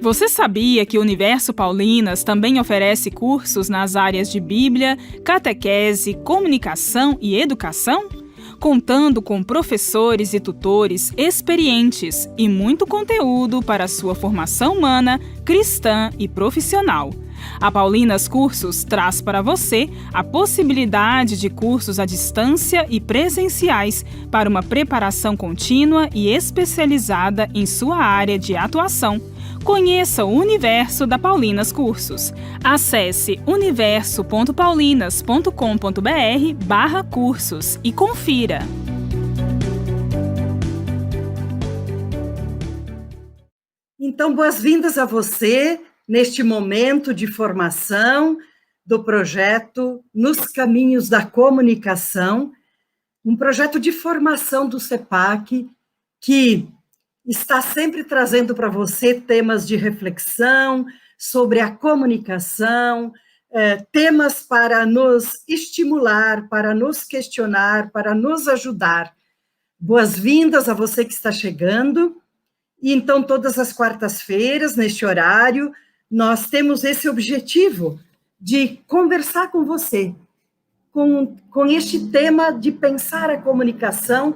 Você sabia que o Universo Paulinas também oferece cursos nas áreas de Bíblia, catequese, comunicação e educação? Contando com professores e tutores experientes e muito conteúdo para sua formação humana, cristã e profissional. A Paulinas Cursos traz para você a possibilidade de cursos à distância e presenciais para uma preparação contínua e especializada em sua área de atuação. Conheça o universo da Paulinas Cursos. Acesse universo.paulinas.com.br/cursos e confira. Então, boas-vindas a você neste momento de formação do projeto Nos Caminhos da Comunicação, um projeto de formação do CEPAC que está sempre trazendo para você temas de reflexão sobre a comunicação, temas para nos estimular, para nos questionar, para nos ajudar. Boas-vindas a você que está chegando. E então, todas as quartas-feiras, neste horário, nós temos esse objetivo de conversar com você, com este tema de pensar a comunicação,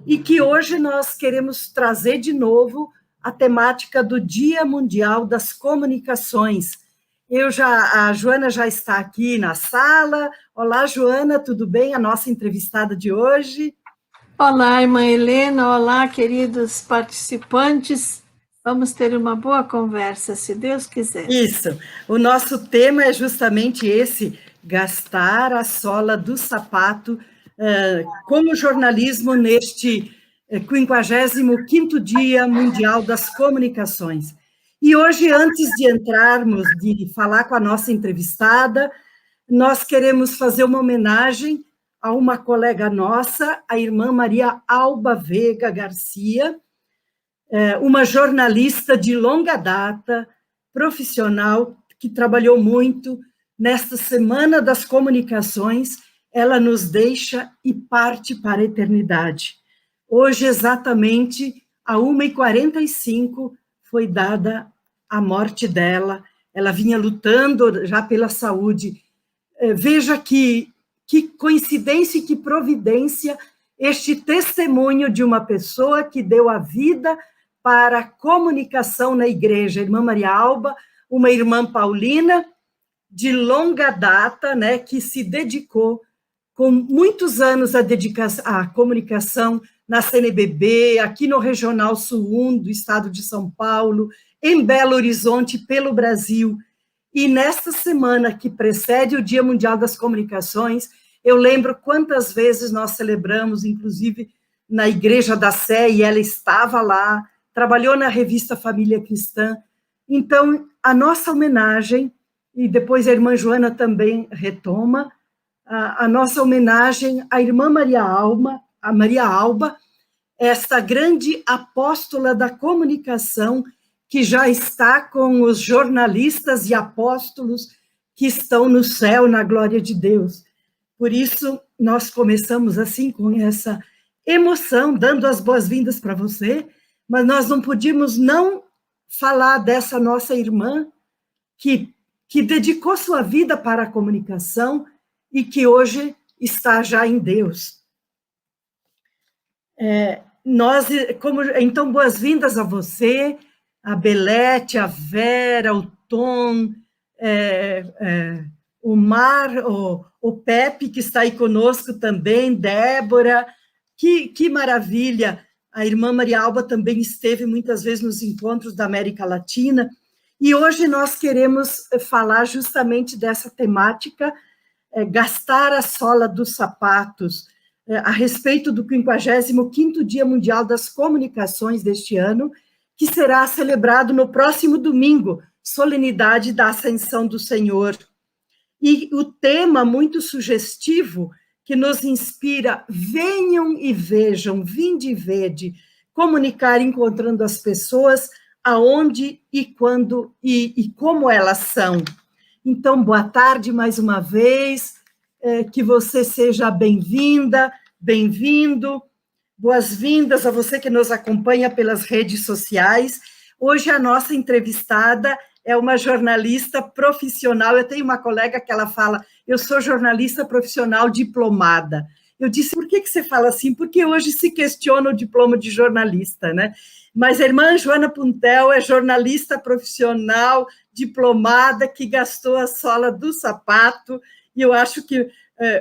e que hoje nós queremos trazer de novo a temática do Dia Mundial das Comunicações. A Joana já está aqui na sala. Olá, Joana, tudo bem? A nossa entrevistada de hoje. Olá, irmã Helena, olá, queridos participantes. Vamos ter uma boa conversa, se Deus quiser. Isso, o nosso tema é justamente esse, gastar a sola do sapato como jornalismo neste 55º Dia Mundial das Comunicações. E hoje, antes de entrarmos, de falar com a nossa entrevistada, nós queremos fazer uma homenagem a uma colega nossa, a irmã Maria Alba Veiga Garcia, uma jornalista de longa data, profissional, que trabalhou muito. Nesta Semana das Comunicações, ela nos deixa e parte para a eternidade. Hoje, exatamente, às 1h45, foi dada a morte dela. Ela vinha lutando já pela saúde. Veja que coincidência e que providência este testemunho de uma pessoa que deu a vida para a comunicação na igreja. A irmã Maria Alba, uma irmã paulina de longa data, né, que se dedicou com muitos anos à comunicação na CNBB, aqui no Regional Sul 1 do estado de São Paulo, em Belo Horizonte, pelo Brasil. E nesta semana que precede o Dia Mundial das Comunicações, eu lembro quantas vezes nós celebramos, inclusive na Igreja da Sé, e ela estava lá, trabalhou na revista Família Cristã. Então, a nossa homenagem, e depois a irmã Joana também retoma, a nossa homenagem à irmã Maria Alba, esta grande apóstola da comunicação, que já está com os jornalistas e apóstolos que estão no céu, na glória de Deus. Por isso, nós começamos assim, com essa emoção, dando as boas-vindas para você, mas nós não podíamos não falar dessa nossa irmã que dedicou sua vida para a comunicação e que hoje está já em Deus. Então, boas-vindas a você, a Belete, a Vera, o Tom, o Mar, o Pepe, que está aí conosco também, Débora. Que maravilha! A irmã Maria Alba também esteve muitas vezes nos encontros da América Latina, e hoje nós queremos falar justamente dessa temática, gastar a sola dos sapatos, a respeito do 55º Dia Mundial das Comunicações deste ano, que será celebrado no próximo domingo, solenidade da Ascensão do Senhor. E o tema muito sugestivo, que nos inspira: venham e vejam, vinde e vede, comunicar encontrando as pessoas aonde e quando e como elas são. Então, boa tarde mais uma vez, que você seja bem-vinda, bem-vindo, boas-vindas a você que nos acompanha pelas redes sociais. Hoje a nossa entrevistada é uma jornalista profissional. Eu tenho uma colega que ela fala, eu sou jornalista profissional diplomada. Eu disse, por que você fala assim? Porque hoje se questiona o diploma de jornalista, né? Mas a irmã Joana Puntel é jornalista profissional, diplomada, que gastou a sola do sapato, e eu acho que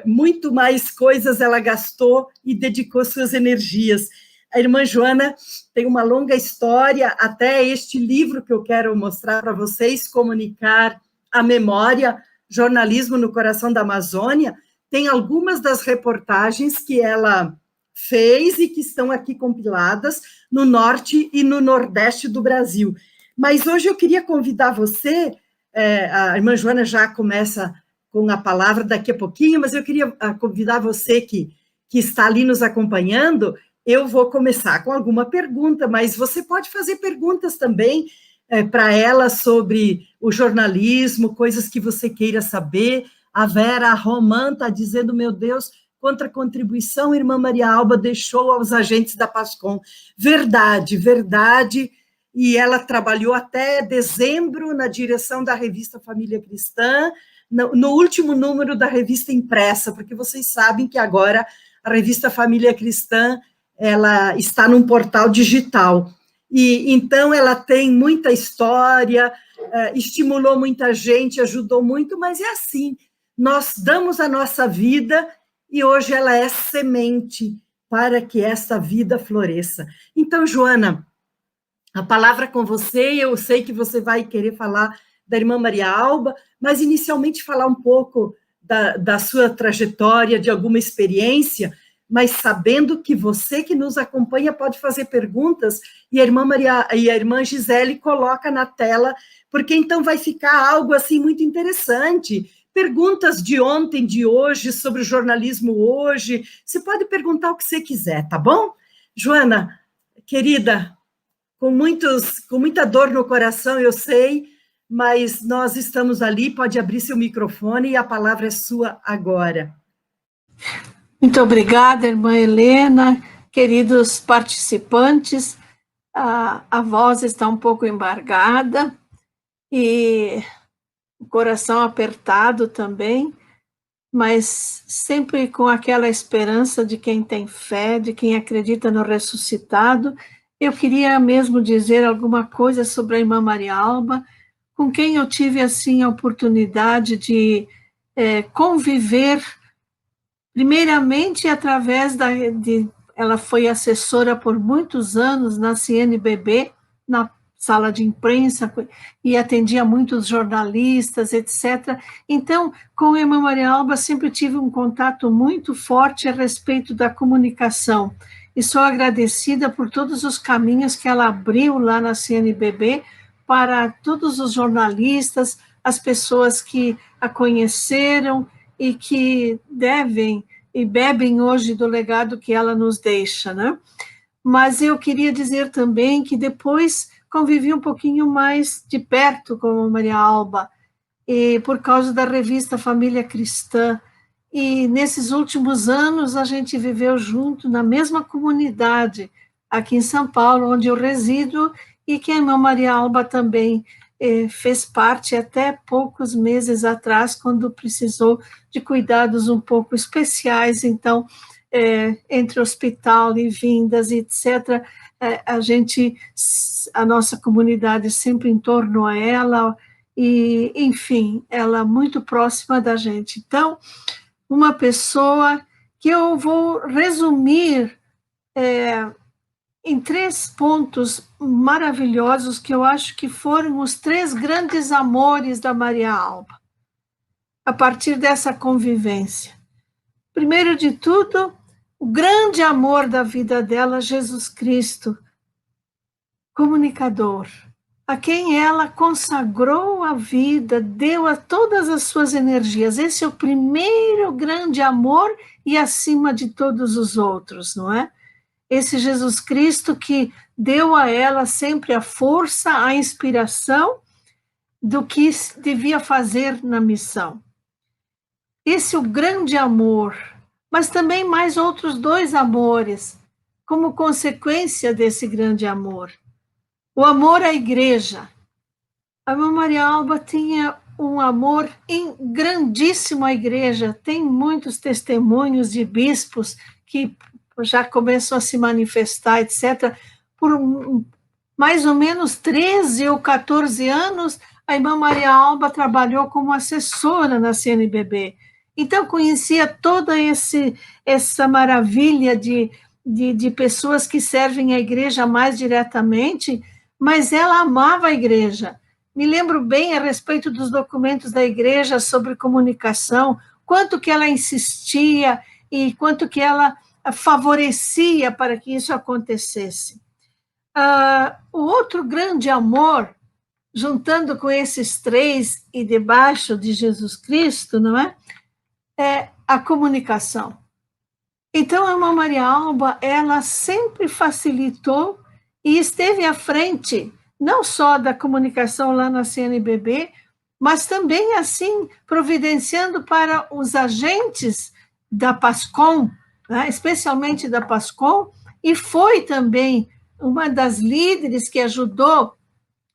muito mais coisas ela gastou e dedicou suas energias. A irmã Joana tem uma longa história, até este livro que eu quero mostrar para vocês, Comunicar a Memória, Jornalismo no Coração da Amazônia, tem algumas das reportagens que ela fez e que estão aqui compiladas no norte e no nordeste do Brasil. Mas hoje eu queria convidar você, a irmã Joana já começa com a palavra daqui a pouquinho, mas eu queria convidar você que está ali nos acompanhando. Eu vou começar com alguma pergunta, mas você pode fazer perguntas também para ela sobre o jornalismo, coisas que você queira saber. A Vera Román está dizendo, meu Deus, quanta contribuição a irmã Maria Alba deixou aos agentes da PASCOM. Verdade, verdade. E ela trabalhou até dezembro na direção da revista Família Cristã, no último número da revista impressa, porque vocês sabem que agora a revista Família Cristã ela está num portal digital. E então ela tem muita história, estimulou muita gente, ajudou muito, mas é assim, nós damos a nossa vida e hoje ela é semente para que essa vida floresça. Então, Joana, a palavra é com você, eu sei que você vai querer falar da irmã Maria Alba, mas inicialmente falar um pouco da sua trajetória, de alguma experiência, mas sabendo que você que nos acompanha pode fazer perguntas e a irmã Gisele coloca na tela, porque então vai ficar algo assim muito interessante. Perguntas de ontem, de hoje, sobre o jornalismo hoje. Você pode perguntar o que você quiser, tá bom? Joana, querida, com muita dor no coração, eu sei, mas nós estamos ali, pode abrir seu microfone e a palavra é sua agora. Muito obrigada, irmã Helena, queridos participantes. A voz está um pouco embargada e o coração apertado também, mas sempre com aquela esperança de quem tem fé, de quem acredita no ressuscitado. Eu queria mesmo dizer alguma coisa sobre a irmã Maria Alba, com quem eu tive assim a oportunidade de conviver, primeiramente através ela foi assessora por muitos anos na CNBB, na sala de imprensa, e atendia muitos jornalistas, etc. Então, com a irmã Maria Alba, sempre tive um contato muito forte a respeito da comunicação, e sou agradecida por todos os caminhos que ela abriu lá na CNBB para todos os jornalistas, as pessoas que a conheceram e que devem e bebem hoje do legado que ela nos deixa, né? Mas eu queria dizer também que depois convivi um pouquinho mais de perto com a Maria Alba, e por causa da revista Família Cristã, e nesses últimos anos a gente viveu junto na mesma comunidade, aqui em São Paulo, onde eu resido, e que a irmã Maria Alba também fez parte até poucos meses atrás, quando precisou de cuidados um pouco especiais, então, entre hospital e vindas, etc., a nossa comunidade sempre em torno a ela, e, enfim, ela muito próxima da gente. Então, uma pessoa que eu vou resumir em 3 pontos maravilhosos que eu acho que foram os 3 grandes amores da Maria Alba, a partir dessa convivência. Primeiro de tudo, o grande amor da vida dela, Jesus Cristo, comunicador, a quem ela consagrou a vida, deu a todas as suas energias. Esse é o primeiro grande amor e acima de todos os outros, não é? Esse Jesus Cristo que deu a ela sempre a força, a inspiração do que devia fazer na missão. Esse é o grande amor, mas também mais outros 2 amores, como consequência desse grande amor. O amor à igreja. A irmã Maria Alba tinha um amor grandíssimo à igreja. Tem muitos testemunhos de bispos que já começam a se manifestar, etc. Por mais ou menos 13 ou 14 anos, a irmã Maria Alba trabalhou como assessora na CNBB. Então, conhecia toda essa maravilha de pessoas que servem a igreja mais diretamente, mas ela amava a igreja. Me lembro bem a respeito dos documentos da igreja sobre comunicação, quanto que ela insistia e quanto que ela favorecia para que isso acontecesse. O outro grande amor, juntando com esses três e debaixo de Jesus Cristo, não é? É a comunicação. Então, a irmã Maria Alba, ela sempre facilitou e esteve à frente, não só da comunicação lá na CNBB, mas também, assim, providenciando para os agentes da PASCOM, né, especialmente da PASCOM, e foi também uma das líderes que ajudou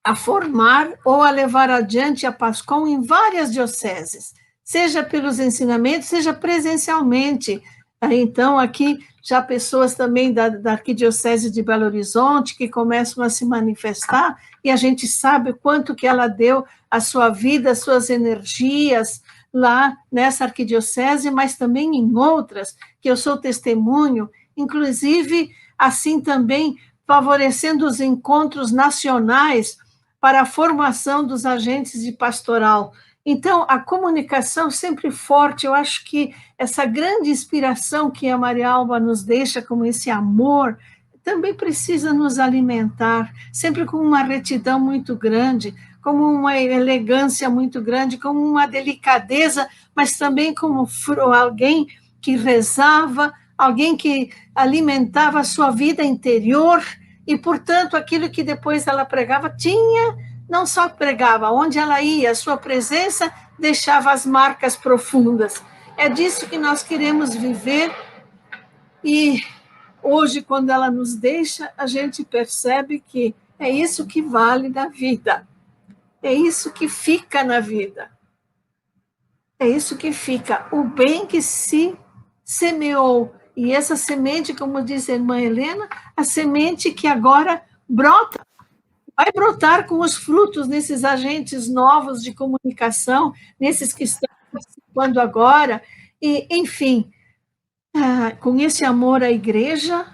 a formar ou a levar adiante a PASCOM em várias dioceses, seja pelos ensinamentos, seja presencialmente. Então, aqui, já pessoas também da Arquidiocese de Belo Horizonte que começam a se manifestar, e a gente sabe o quanto que ela deu a sua vida, as suas energias lá nessa arquidiocese, mas também em outras, que eu sou testemunho, inclusive, assim também, favorecendo os encontros nacionais para a formação dos agentes de pastoral. Então, a comunicação sempre forte, eu acho que essa grande inspiração que a Maria Alba nos deixa, como esse amor, também precisa nos alimentar, sempre com uma retidão muito grande, como uma elegância muito grande, como uma delicadeza, mas também como alguém que rezava, alguém que alimentava a sua vida interior, e, portanto, aquilo que depois ela pregava não só pregava, onde ela ia, a sua presença deixava as marcas profundas. É disso que nós queremos viver, e hoje, quando ela nos deixa, a gente percebe que é isso que vale na vida, é isso que fica na vida, é isso que fica, o bem que se semeou, e essa semente, como diz a irmã Helena, a semente que agora brota, vai brotar com os frutos nesses agentes novos de comunicação, nesses que estão participando agora, e, enfim, com esse amor à igreja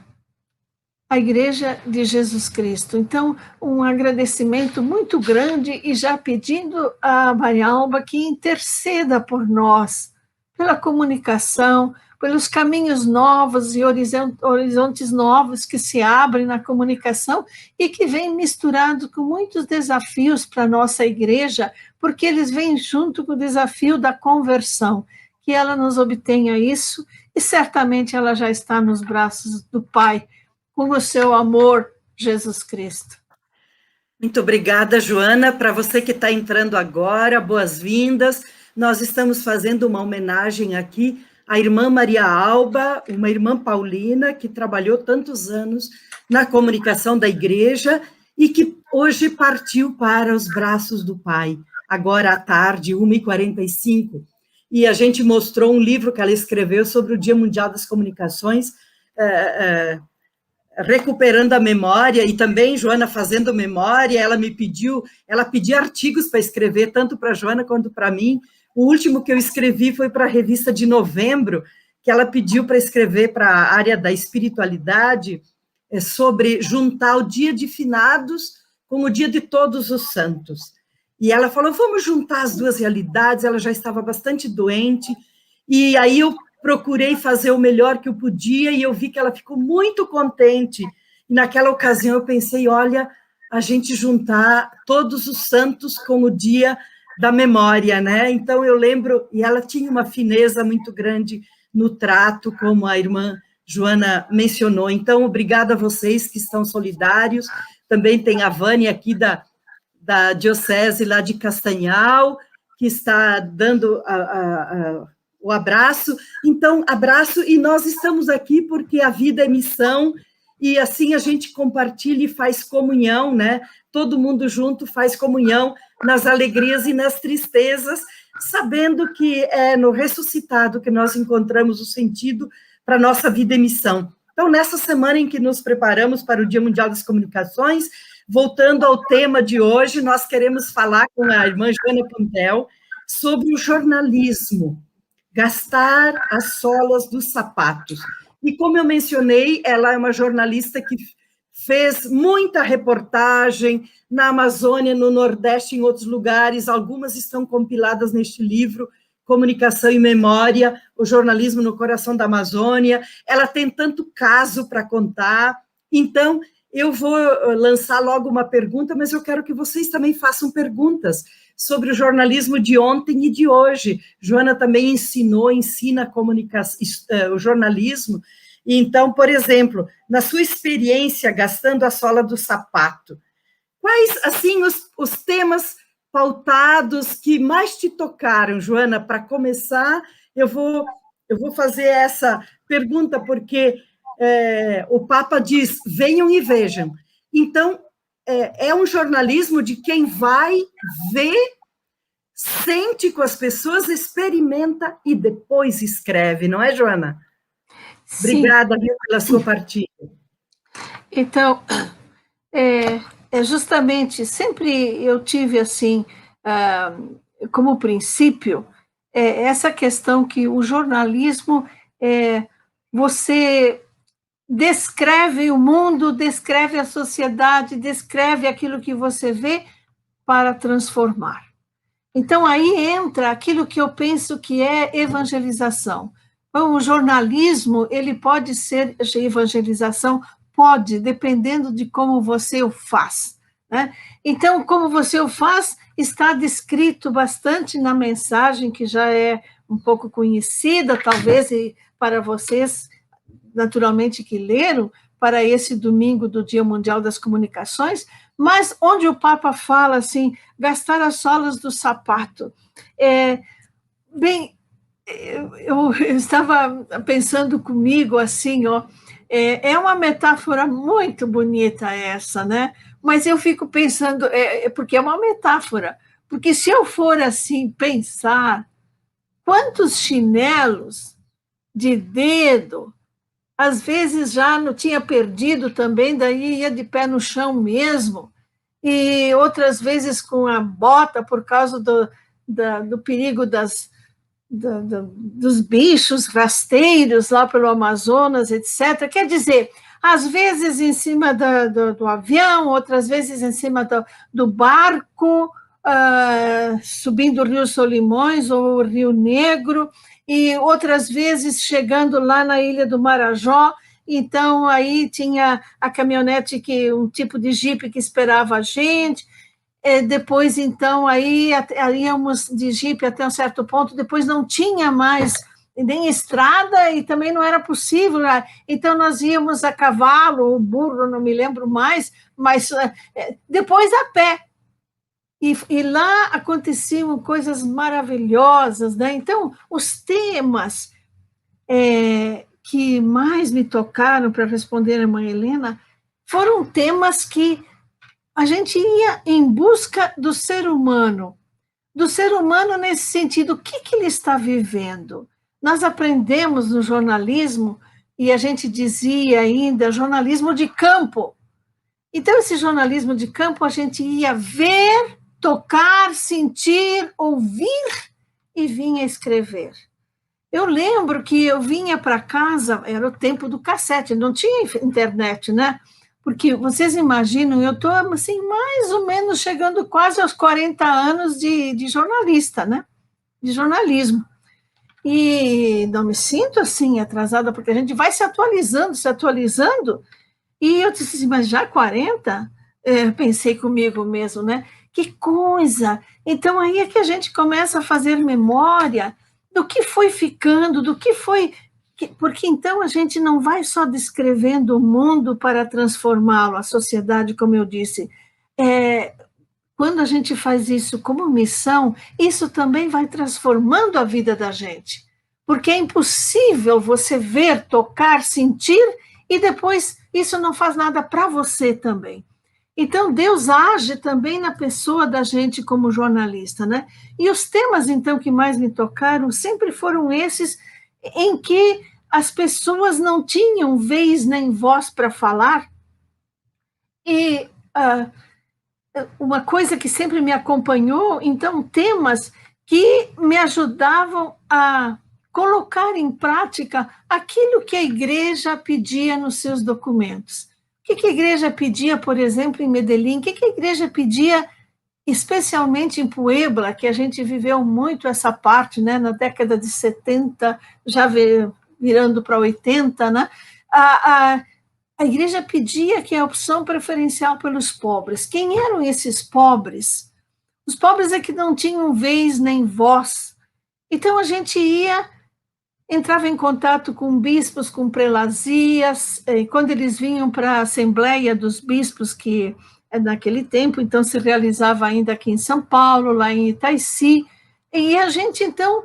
de Jesus Cristo. Então, um agradecimento muito grande, e já pedindo a Maria Alba que interceda por nós, pela comunicação, pelos caminhos novos e horizontes novos que se abrem na comunicação e que vêm misturados com muitos desafios para a nossa igreja, porque eles vêm junto com o desafio da conversão. Que ela nos obtenha isso, e certamente ela já está nos braços do Pai, com o seu amor, Jesus Cristo. Muito obrigada, Joana. Para você que está entrando agora, boas-vindas. Nós estamos fazendo uma homenagem aqui à irmã Maria Alba, uma irmã paulina que trabalhou tantos anos na comunicação da igreja e que hoje partiu para os braços do Pai, agora à tarde, 1h45. E a gente mostrou um livro que ela escreveu sobre o Dia Mundial das Comunicações, recuperando a memória, e também Joana fazendo memória. Ela pedia artigos para escrever, tanto para a Joana quanto para mim. O último que eu escrevi foi para a revista de novembro, que ela pediu para escrever para a área da espiritualidade, sobre juntar o dia de finados com o dia de todos os santos. E ela falou, vamos juntar as duas realidades. Ela já estava bastante doente, e aí eu procurei fazer o melhor que eu podia, e eu vi que ela ficou muito contente. E naquela ocasião eu pensei, olha, a gente juntar todos os santos com o dia da memória, né? Então eu lembro, e ela tinha uma fineza muito grande no trato, como a irmã Joana mencionou. Então, obrigada a vocês que estão solidários. Também tem a Vânia aqui da diocese lá de Castanhal, que está dando o abraço. Então, abraço, e nós estamos aqui porque a vida é missão, e assim a gente compartilha e faz comunhão, né? Todo mundo junto faz comunhão nas alegrias e nas tristezas, sabendo que é no ressuscitado que nós encontramos o sentido para a nossa vida e missão. Então, nessa semana em que nos preparamos para o Dia Mundial das Comunicações, voltando ao tema de hoje, nós queremos falar com a irmã Joana Puntel sobre o jornalismo, gastar as solas dos sapatos. E como eu mencionei, ela é uma jornalista que fez muita reportagem na Amazônia, no Nordeste, em outros lugares, algumas estão compiladas neste livro, Comunicação e Memória, o jornalismo no coração da Amazônia. Ela tem tanto caso para contar. Então, eu vou lançar logo uma pergunta, mas eu quero que vocês também façam perguntas sobre o jornalismo de ontem e de hoje. Joana também ensina o jornalismo. Então, por exemplo, na sua experiência gastando a sola do sapato, quais, assim, os temas pautados que mais te tocaram, Joana? Para começar, eu vou fazer essa pergunta, porque o Papa diz, venham e vejam. Então, é um jornalismo de quem vai ver, sente com as pessoas, experimenta e depois escreve, não é, Joana? Sim. Obrigada, viu, pela sua partilha. Então, justamente, sempre eu tive, assim, como princípio, essa questão que o jornalismo, você descreve o mundo, descreve a sociedade, descreve aquilo que você vê para transformar. Então, aí entra aquilo que eu penso que é evangelização. Então, o jornalismo, ele pode ser evangelização, pode, dependendo de como você o faz, né? Então, como você o faz, está descrito bastante na mensagem, que já é um pouco conhecida, talvez, para vocês, naturalmente, que leram, para esse domingo do Dia Mundial das Comunicações, mas onde o Papa fala assim, gastar as solas do sapato. Bem, eu estava pensando comigo assim, ó, é uma metáfora muito bonita essa, né? Mas eu fico pensando, porque é uma metáfora, porque se eu for assim pensar, quantos chinelos de dedo, às vezes já não tinha perdido também, daí ia de pé no chão mesmo, e outras vezes com a bota por causa do perigo dos bichos rasteiros lá pelo Amazonas, etc. Quer dizer, às vezes em cima do avião, outras vezes em cima do barco, subindo o Rio Solimões ou o Rio Negro, e outras vezes chegando lá na Ilha do Marajó. Então, aí tinha a caminhonete, um tipo de jipe que esperava a gente. Depois, então, aí íamos de jipe até um certo ponto, depois não tinha mais nem estrada e também não era possível, né? Então nós íamos a cavalo, ou burro, não me lembro mais, mas depois a pé. E lá aconteciam coisas maravilhosas, né? Então, os temas que mais me tocaram, para responder a irmã Helena, foram temas que a gente ia em busca do ser humano nesse sentido, o que ele está vivendo? Nós aprendemos no jornalismo, e a gente dizia ainda, jornalismo de campo. Então, esse jornalismo de campo, a gente ia ver, tocar, sentir, ouvir, e vinha escrever. Eu lembro que eu vinha para casa, era o tempo do cassete, não tinha internet, né? Porque vocês imaginam, eu estou assim, mais ou menos chegando quase aos 40 anos de jornalista, né? De jornalismo. E não me sinto assim atrasada, porque a gente vai se atualizando, e eu disse assim, mas já 40? Pensei comigo mesmo, né? Que coisa! Então aí é que a gente começa a fazer memória do que foi ficando, do que foi... Porque então a gente não vai só descrevendo o mundo para transformá-lo, a sociedade, como eu disse. Quando a gente faz isso como missão, isso também vai transformando a vida da gente. Porque é impossível você ver, tocar, sentir e depois isso não faz nada para você também. Então, Deus age também na pessoa da gente como jornalista, né? E os temas, então, que mais me tocaram sempre foram esses em que as pessoas não tinham vez nem voz para falar. E uma coisa que sempre me acompanhou, então, temas que me ajudavam a colocar em prática aquilo que a igreja pedia nos seus documentos. O que a igreja pedia, por exemplo, em Medellín? O que a igreja pedia, especialmente em Puebla, que a gente viveu muito essa parte, né, na década de 70, já virando para 80, né? A igreja pedia que a opção preferencial pelos pobres. Quem eram esses pobres? Os pobres é que não tinham vez nem voz. Então, a gente entrava em contato com bispos, com prelazias, quando eles vinham para a Assembleia dos Bispos, que naquele tempo, então, se realizava ainda aqui em São Paulo, lá em Itaici, e a gente, então,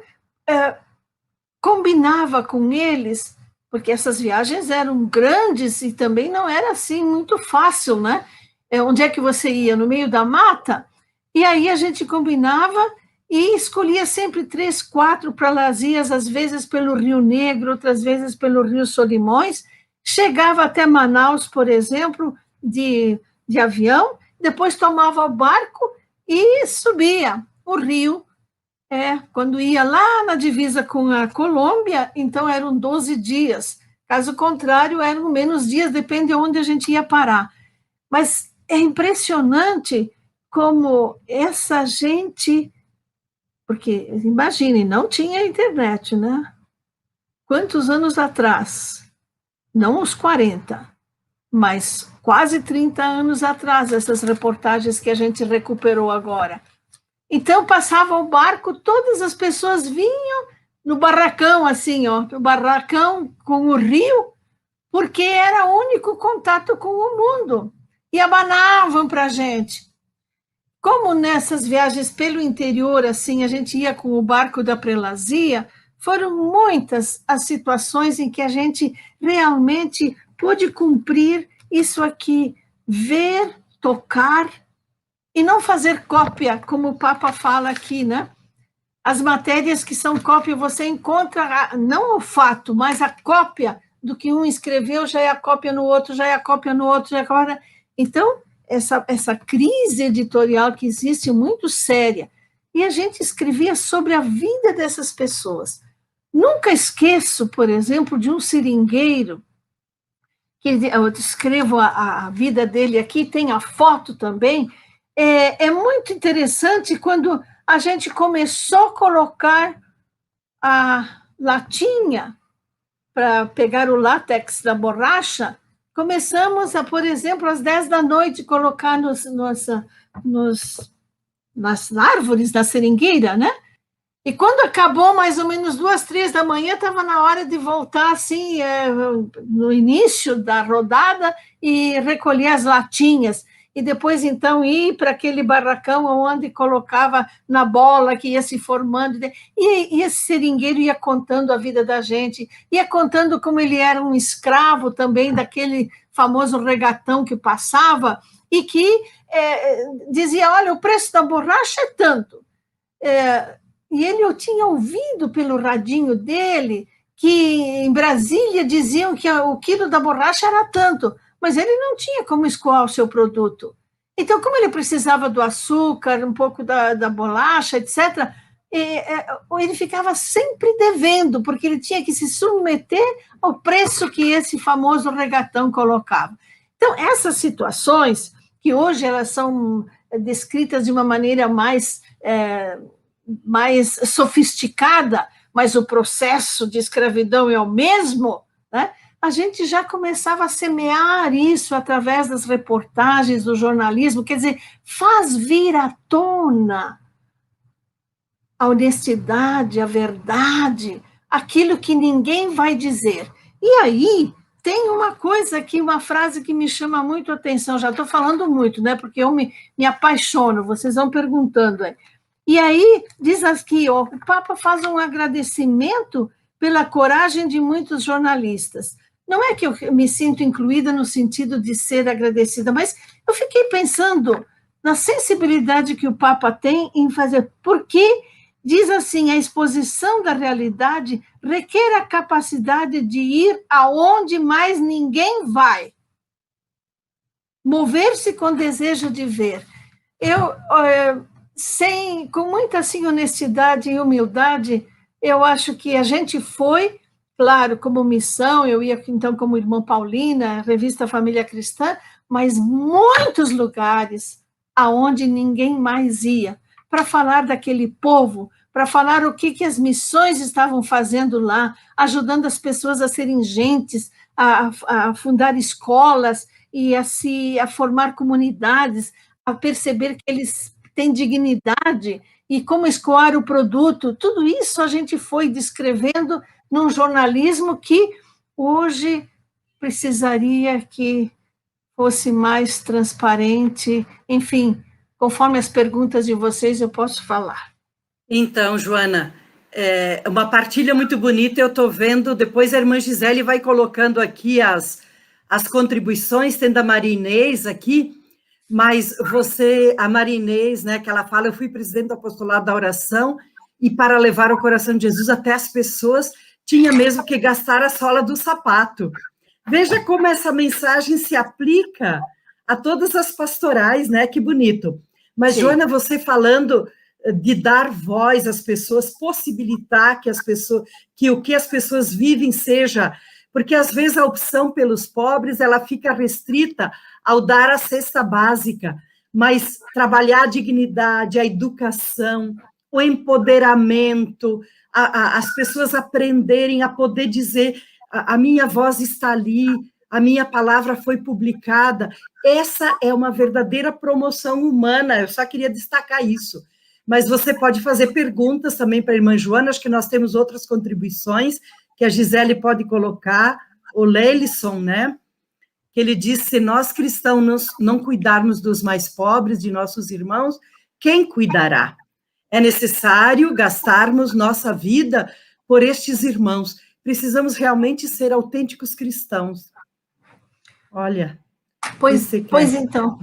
combinava com eles, porque essas viagens eram grandes e também não era assim muito fácil, né? Onde é que você ia? No meio da mata? E aí a gente combinava e escolhia sempre 3, 4 prelazias, às vezes pelo Rio Negro, outras vezes pelo Rio Solimões, chegava até Manaus, por exemplo, de avião, depois tomava o barco e subia o rio. Quando ia lá na divisa com a Colômbia, então eram 12 dias. Caso contrário, eram menos dias, depende de onde a gente ia parar. Mas é impressionante como essa gente... Porque, imagine, não tinha internet, né? Quantos anos atrás? Não os 40, mas quase 30 anos atrás, essas reportagens que a gente recuperou agora. Então, passava o barco, todas as pessoas vinham no barracão, assim, ó, o barracão com o rio, porque era o único contato com o mundo. E abanavam para a gente. Como nessas viagens pelo interior, assim, a gente ia com o barco da prelazia, foram muitas as situações em que a gente realmente pôde cumprir isso aqui, ver, tocar, e não fazer cópia, como o Papa fala aqui, né? As matérias que são cópia, você encontra não o fato, mas a cópia do que um escreveu, já é a cópia no outro, já é a cópia no outro, já é a cópia... Então, essa crise editorial que existe muito séria, e a gente escrevia sobre a vida dessas pessoas. Nunca esqueço, por exemplo, de um seringueiro, que eu descrevo a vida dele aqui, tem a foto também. É muito interessante quando a gente começou a colocar a latinha para pegar o látex da borracha. Começamos a, por exemplo, às 10 da noite, colocar nas árvores da seringueira, né? E quando acabou, mais ou menos 2, 3 da manhã, estava na hora de voltar, assim, no início da rodada, e recolher as latinhas. E depois, então, ir para aquele barracão onde colocava na bola que ia se formando. E esse seringueiro ia contando a vida da gente, ia contando como ele era um escravo também daquele famoso regatão que passava, e que dizia, olha, o preço da borracha é tanto. E eu tinha ouvido pelo radinho dele que em Brasília diziam que o quilo da borracha era tanto, mas ele não tinha como escoar o seu produto. Então, como ele precisava do açúcar, um pouco da bolacha, etc., ele ficava sempre devendo, porque ele tinha que se submeter ao preço que esse famoso regatão colocava. Então, essas situações, que hoje elas são descritas de uma maneira mais sofisticada, mas o processo de escravidão é o mesmo, né? A gente já começava a semear isso através das reportagens do jornalismo, quer dizer, faz vir à tona a honestidade, a verdade, aquilo que ninguém vai dizer. E aí tem uma coisa aqui, uma frase que me chama muito a atenção, já estou falando muito, né? Porque eu me apaixono, vocês vão perguntando aí. E aí, diz aqui, ó, o Papa faz um agradecimento pela coragem de muitos jornalistas. não é que eu me sinto incluída no sentido de ser agradecida, mas eu fiquei pensando na sensibilidade que o Papa tem em fazer, porque diz assim, a exposição da realidade requer a capacidade de ir aonde mais ninguém vai, mover-se com desejo de ver. Eu, com muita assim, honestidade e humildade, eu acho que a gente foi, claro, como missão, eu ia então como irmã Paulina, revista Família Cristã, mas muitos lugares aonde ninguém mais ia, para falar daquele povo, para falar o que as missões estavam fazendo lá, ajudando as pessoas a serem gentes, a fundar escolas e a formar comunidades, a perceber que eles têm dignidade e como escoar o produto. Tudo isso a gente foi descrevendo num jornalismo que hoje precisaria que fosse mais transparente. Enfim, conforme as perguntas de vocês, eu posso falar. Então, Joana, é uma partilha muito bonita, eu estou vendo, depois a irmã Gisele vai colocando aqui as contribuições, tendo a Maria Inês aqui, mas você, a Maria Inês, né, que ela fala, eu fui presidente do apostolado da oração, e para levar o coração de Jesus até as pessoas, tinha mesmo que gastar a sola do sapato. Veja como essa mensagem se aplica a todas as pastorais, né, que bonito. Mas, sim, Joana, você falando de dar voz às pessoas, possibilitar que o que as pessoas vivem seja, porque às vezes a opção pelos pobres, ela fica restrita ao dar a cesta básica, mas trabalhar a dignidade, a educação, o empoderamento, as pessoas aprenderem a poder dizer, a minha voz está ali, a minha palavra foi publicada, essa é uma verdadeira promoção humana, eu só queria destacar isso. Mas você pode fazer perguntas também para a irmã Joana, acho que nós temos outras contribuições que a Gisele pode colocar, o Leilson, né? Que ele diz, se nós cristãos não cuidarmos dos mais pobres, de nossos irmãos, quem cuidará? É necessário gastarmos nossa vida por estes irmãos. Precisamos realmente ser autênticos cristãos. Olha. Pois então,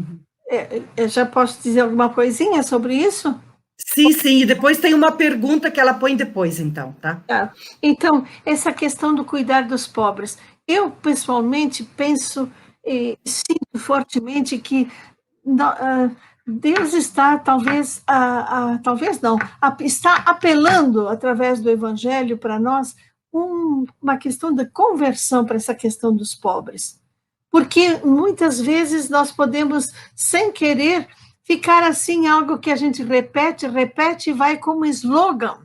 eu já posso dizer alguma coisinha sobre isso? Sim, sim, e depois tem uma pergunta que ela põe depois, então, tá? Então, essa questão do cuidar dos pobres. Eu, pessoalmente, penso e sinto fortemente que Deus está, talvez não, está apelando, através do Evangelho, para nós, uma questão de conversão para essa questão dos pobres. Porque, muitas vezes, nós podemos, sem querer, ficar assim, algo que a gente repete e vai como slogan.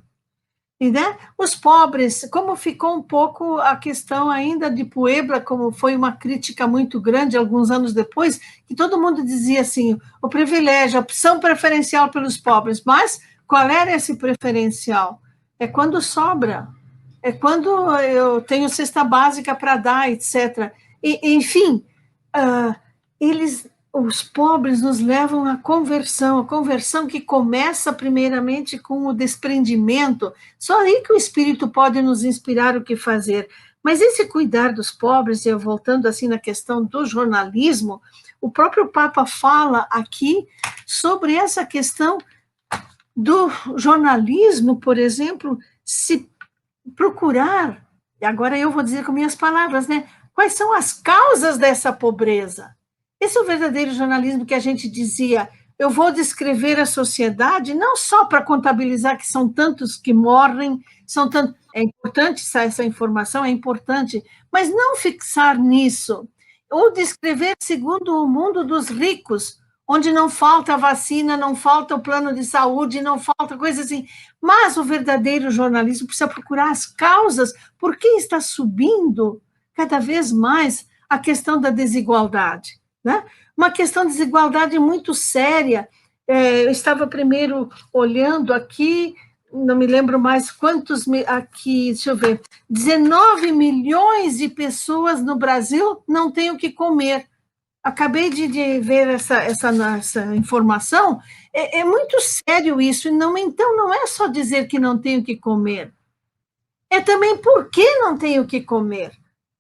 E, né? Os pobres, como ficou um pouco a questão ainda de Puebla, como foi uma crítica muito grande alguns anos depois, que todo mundo dizia assim, o privilégio, a opção preferencial pelos pobres, mas qual era esse preferencial? É quando sobra, é quando eu tenho cesta básica para dar, etc. E, enfim, os pobres nos levam à conversão, a conversão que começa primeiramente com o desprendimento, só aí que o Espírito pode nos inspirar o que fazer. Mas esse cuidar dos pobres, eu voltando assim na questão do jornalismo, o próprio Papa fala aqui sobre essa questão do jornalismo, por exemplo, se procurar, e agora eu vou dizer com minhas palavras, né? Quais são as causas dessa pobreza? Esse é o verdadeiro jornalismo que a gente dizia, eu vou descrever a sociedade, não só para contabilizar que são tantos que morrem, é importante essa informação, é importante, mas não fixar nisso, ou descrever segundo o mundo dos ricos, onde não falta vacina, não falta o plano de saúde, não falta coisa assim, mas o verdadeiro jornalismo precisa procurar as causas, por que está subindo cada vez mais a questão da desigualdade. Né? Uma questão de desigualdade muito séria. Eu estava primeiro olhando aqui, não me lembro mais quantos, aqui, deixa eu ver, 19 milhões de pessoas no Brasil não têm o que comer. Acabei de ver essa informação, é muito sério isso, então não é só dizer que não tem o que comer, é também por que não tem o que comer.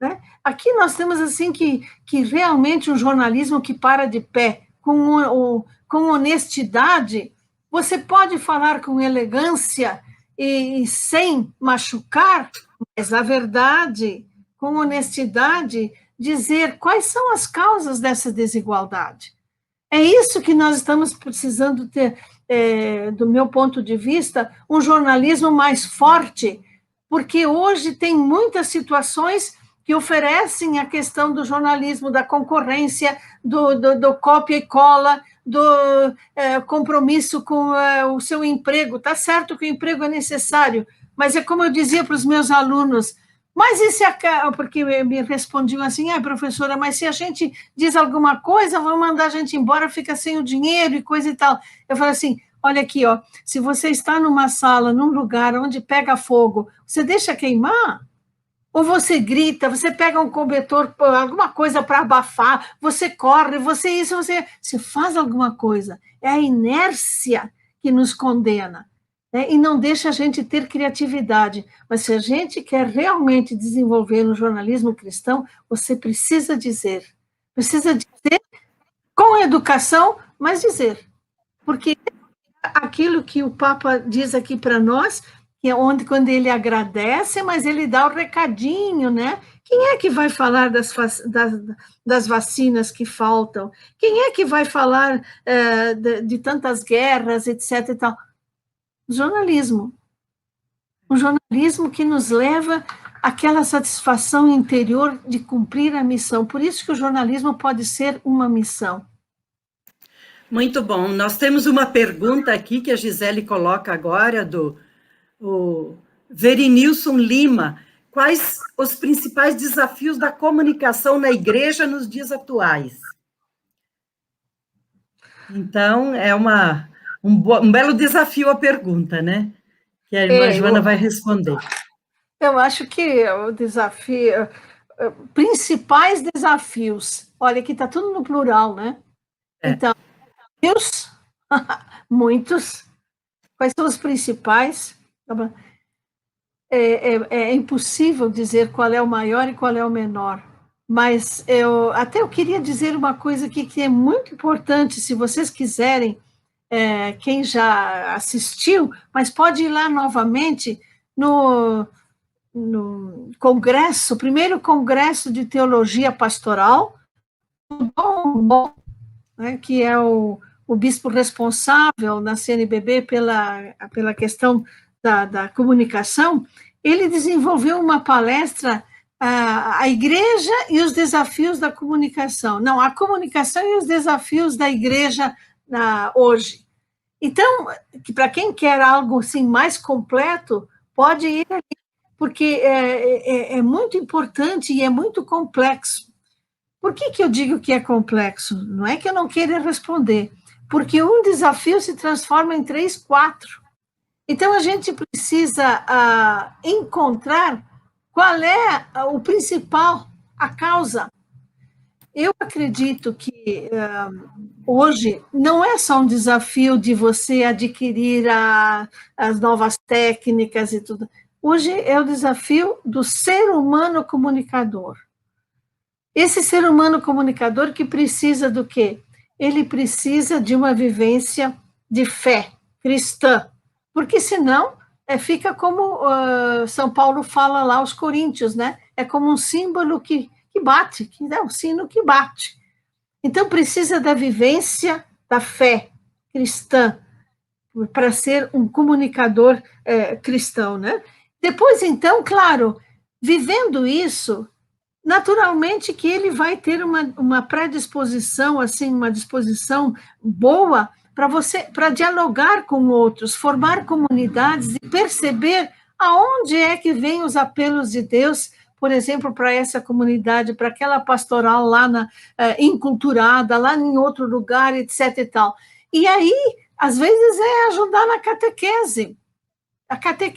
né? Aqui nós temos, assim, que realmente um jornalismo que para de pé, com honestidade. Você pode falar com elegância e sem machucar, mas a verdade, com honestidade, dizer quais são as causas dessa desigualdade. É isso que nós estamos precisando ter, do meu ponto de vista, um jornalismo mais forte, porque hoje tem muitas situações que oferecem a questão do jornalismo, da concorrência, do cópia e cola, do compromisso com o seu emprego. Está certo que o emprego é necessário, mas é como eu dizia para os meus alunos, mas e se porque me respondiam assim, professora, mas se a gente diz alguma coisa, vão mandar a gente embora, fica sem o dinheiro e coisa e tal. Eu falei assim, olha aqui, ó, se você está numa sala, num lugar onde pega fogo, você deixa queimar? Ou você grita, você pega um cobertor, alguma coisa para abafar, você corre, você faz alguma coisa. É a inércia que nos condena, né? E não deixa a gente ter criatividade. Mas se a gente quer realmente desenvolver no jornalismo cristão, você precisa dizer com educação, mas dizer. Porque aquilo que o Papa diz aqui para nós, que é quando ele agradece, mas ele dá o recadinho, né? Quem é que vai falar das vacinas que faltam? Quem é que vai falar de tantas guerras, etc. e tal? O jornalismo. Um jornalismo que nos leva àquela satisfação interior de cumprir a missão. Por isso que o jornalismo pode ser uma missão. Muito bom. Nós temos uma pergunta aqui que a Gisele coloca agora, o Verinilson Lima. Quais os principais desafios da comunicação na igreja nos dias atuais? Então, é um belo desafio a pergunta, né? Que a irmã Joana vai responder. Eu acho que o desafio, principais desafios, olha, aqui está tudo no plural, né? Então, muitos, quais são os principais? É impossível dizer qual é o maior e qual é o menor, mas eu queria dizer uma coisa aqui que é muito importante, se vocês quiserem, quem já assistiu, mas pode ir lá novamente no congresso, primeiro congresso de teologia pastoral, né, que é o bispo responsável na CNBB pela questão da comunicação. Ele desenvolveu uma palestra, a igreja e os desafios da comunicação. Não, a comunicação e os desafios da igreja hoje. Então, para quem quer algo assim mais completo, pode ir ali, porque é muito importante e é muito complexo. Por que eu digo que é complexo? Não é que eu não queira responder, porque um desafio se transforma em 3, 4. Então, a gente precisa encontrar qual é o principal, a causa. Eu acredito que hoje não é só um desafio de você adquirir as novas técnicas e tudo. Hoje é o desafio do ser humano comunicador. Esse ser humano comunicador que precisa do quê? Ele precisa de uma vivência de fé cristã, porque senão fica como São Paulo fala lá aos Coríntios, né? É como um símbolo que bate, que é um sino que bate. Então, precisa da vivência da fé cristã para ser um comunicador cristão, né? Depois, então, claro, vivendo isso, naturalmente que ele vai ter uma predisposição, assim, uma disposição boa para dialogar com outros, formar comunidades e perceber aonde é que vêm os apelos de Deus, por exemplo, para essa comunidade, para aquela pastoral lá enculturada, lá em outro lugar, etc. e tal. E aí, às vezes, é ajudar na catequese,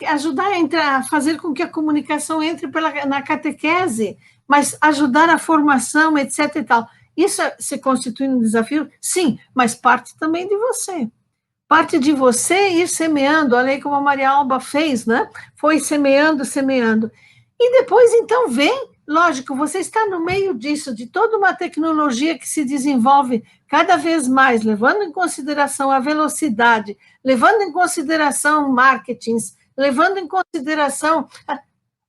ajudar a fazer com que a comunicação entre na catequese, mas ajudar a formação, etc. e tal. Isso se constitui um desafio? Sim, mas parte também de você. Parte de você ir semeando, olha aí como a Maria Alba fez, né? Foi semeando. E depois, então, vem lógico, você está no meio disso, de toda uma tecnologia que se desenvolve cada vez mais, levando em consideração a velocidade, levando em consideração marketings, levando em consideração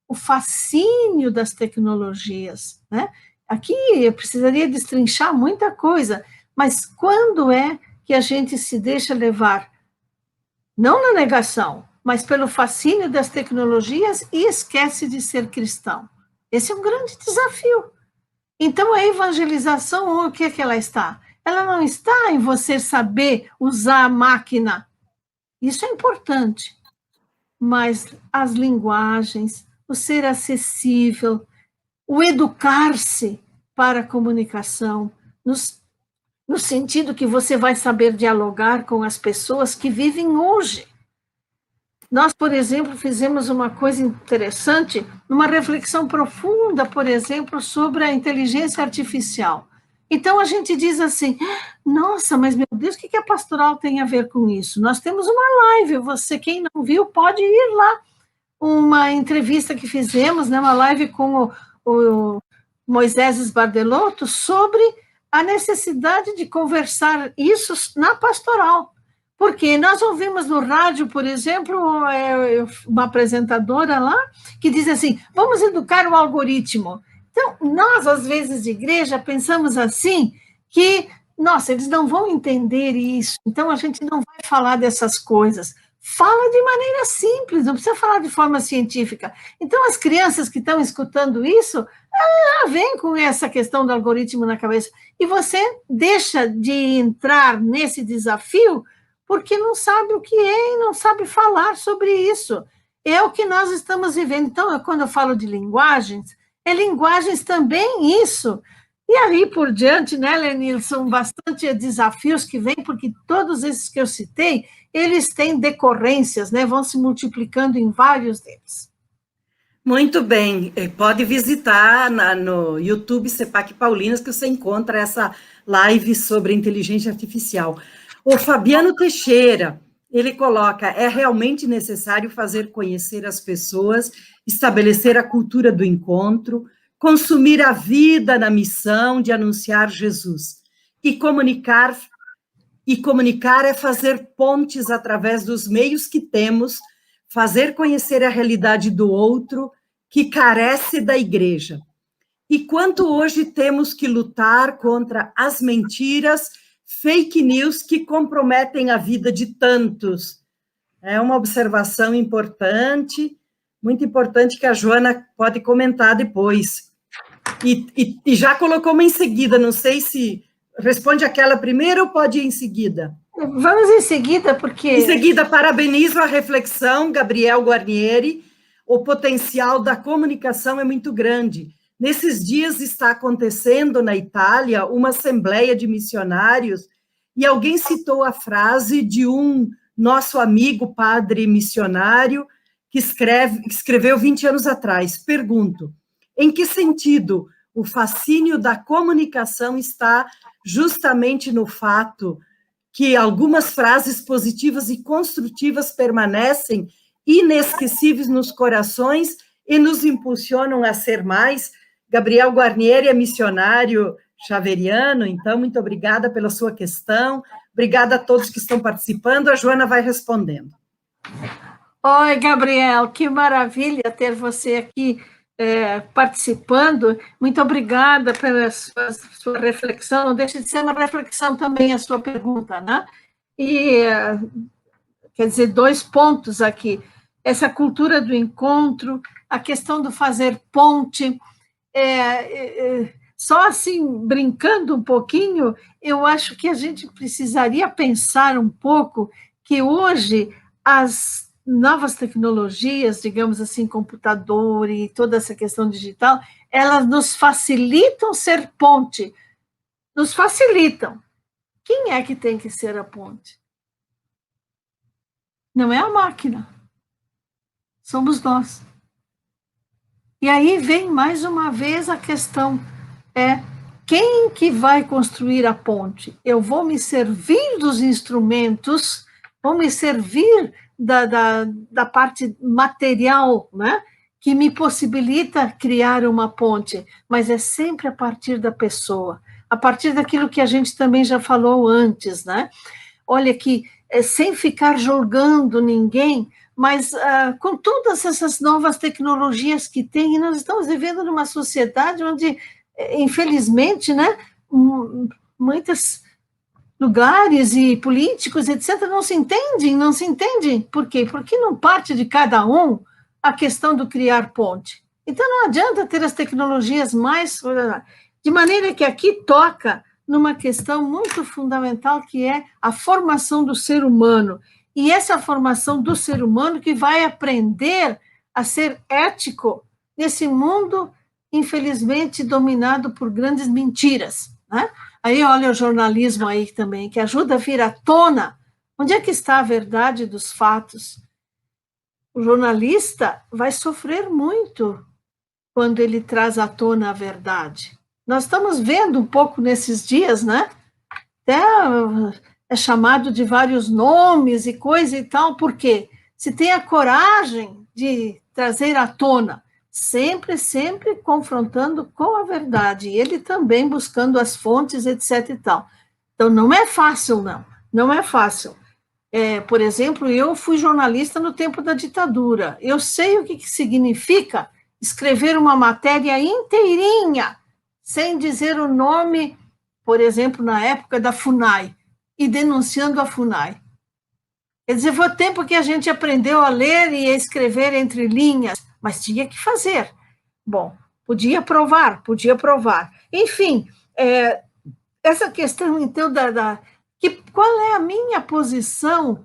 o fascínio das tecnologias, né? Aqui eu precisaria destrinchar muita coisa, mas quando é que a gente se deixa levar, não na negação, mas pelo fascínio das tecnologias e esquece de ser cristão? Esse é um grande desafio. Então, a evangelização, o que é que ela está? Ela não está em você saber usar a máquina. Isso é importante. Mas as linguagens, o ser acessível, o educar-se para a comunicação, no sentido que você vai saber dialogar com as pessoas que vivem hoje. Nós, por exemplo, fizemos uma coisa interessante, uma reflexão profunda, por exemplo, sobre a inteligência artificial. Então, a gente diz assim, nossa, mas meu Deus, o que a pastoral tem a ver com isso? Nós temos uma live, você, quem não viu, pode ir lá. Uma entrevista que fizemos, né, uma live com o Moisés Esbardelotto, sobre a necessidade de conversar isso na pastoral. Porque nós ouvimos no rádio, por exemplo, uma apresentadora lá, que diz assim, vamos educar o algoritmo. Então, nós, às vezes, de igreja, pensamos assim, que, nossa, eles não vão entender isso, então a gente não vai falar dessas coisas. Fala de maneira simples, não precisa falar de forma científica. Então, as crianças que estão escutando isso, vêm com essa questão do algoritmo na cabeça, e você deixa de entrar nesse desafio porque não sabe o que é e não sabe falar sobre isso. É o que nós estamos vivendo. Então, quando eu falo de linguagens, é linguagens também isso. E aí por diante, né, Lenil, são bastante desafios que vêm, porque todos esses que eu citei, eles têm decorrências, né, vão se multiplicando em vários deles. Muito bem, pode visitar no YouTube CEPAC Paulinas, que você encontra essa live sobre inteligência artificial. O Fabiano Teixeira, ele coloca, é realmente necessário fazer conhecer as pessoas, estabelecer a cultura do encontro, consumir a vida na missão de anunciar Jesus. E comunicar é fazer pontes através dos meios que temos, fazer conhecer a realidade do outro, que carece da igreja. E quanto hoje temos que lutar contra as mentiras, fake news que comprometem a vida de tantos. É uma observação importante, muito importante, que a Joana pode comentar depois. E já colocou uma em seguida, não sei se responde aquela primeiro ou pode ir em seguida? Vamos em seguida, porque... Em seguida, parabenizo a reflexão, Gabriel Guarnieri, o potencial da comunicação é muito grande. Nesses dias está acontecendo na Itália uma assembleia de missionários e alguém citou a frase de um nosso amigo padre missionário que escreveu 20 anos atrás. Pergunto, em que sentido o fascínio da comunicação está justamente no fato que algumas frases positivas e construtivas permanecem inesquecíveis nos corações e nos impulsionam a ser mais? Gabriel Guarnieri é missionário xaveriano, então, muito obrigada pela sua questão, obrigada a todos que estão participando, a Joana vai respondendo. Oi, Gabriel, que maravilha ter você aqui participando, muito obrigada pela sua reflexão, não deixa de ser uma reflexão também a sua pergunta, né? E, quer dizer, 2 pontos aqui, essa cultura do encontro, a questão do fazer ponte, só assim, brincando um pouquinho, eu acho que a gente precisaria pensar um pouco que hoje as novas tecnologias, digamos assim, computador e toda essa questão digital, elas nos facilitam ser ponte, nos facilitam. Quem é que tem que ser a ponte? Não é a máquina, somos nós. E aí vem mais uma vez a questão, quem que vai construir a ponte? Eu vou me servir dos instrumentos, vou me servir da parte material, né, que me possibilita criar uma ponte, mas é sempre a partir da pessoa, a partir daquilo que a gente também já falou antes, né? Olha que, sem ficar julgando ninguém, mas com todas essas novas tecnologias que tem, e nós estamos vivendo numa sociedade onde, infelizmente, né, muitos lugares e políticos, etc., não se entendem. Por quê? Porque não parte de cada um a questão do criar ponte. Então, não adianta ter as tecnologias mais... De maneira que aqui toca numa questão muito fundamental, que é a formação do ser humano. E essa formação do ser humano que vai aprender a ser ético nesse mundo, infelizmente, dominado por grandes mentiras, né? Aí, olha o jornalismo aí também, que ajuda a vir à tona. Onde é que está a verdade dos fatos? O jornalista vai sofrer muito quando ele traz à tona a verdade. Nós estamos vendo um pouco nesses dias, né? Até é chamado de vários nomes e coisa e tal, porque se tem a coragem de trazer à tona, sempre confrontando com a verdade, e ele também buscando as fontes, etc. e tal. Então, não é fácil, não é fácil. Por exemplo, eu fui jornalista no tempo da ditadura, eu sei o que significa escrever uma matéria inteirinha, sem dizer o nome, por exemplo, na época da FUNAI, e denunciando a FUNAI. Quer dizer, foi o tempo que a gente aprendeu a ler e a escrever entre linhas, mas tinha que fazer. Bom, podia provar. Enfim, essa questão, então, qual é a minha posição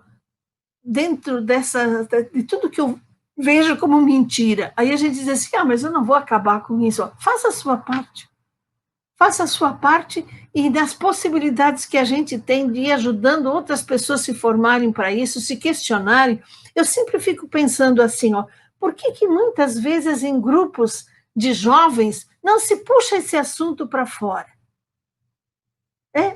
dentro de tudo que eu vejo como mentira? Aí a gente diz assim, mas eu não vou acabar com isso. Faça a sua parte. Faça a sua parte e das possibilidades que a gente tem de ir ajudando outras pessoas a se formarem para isso, se questionarem. Eu sempre fico pensando assim, por que muitas vezes em grupos de jovens não se puxa esse assunto para fora?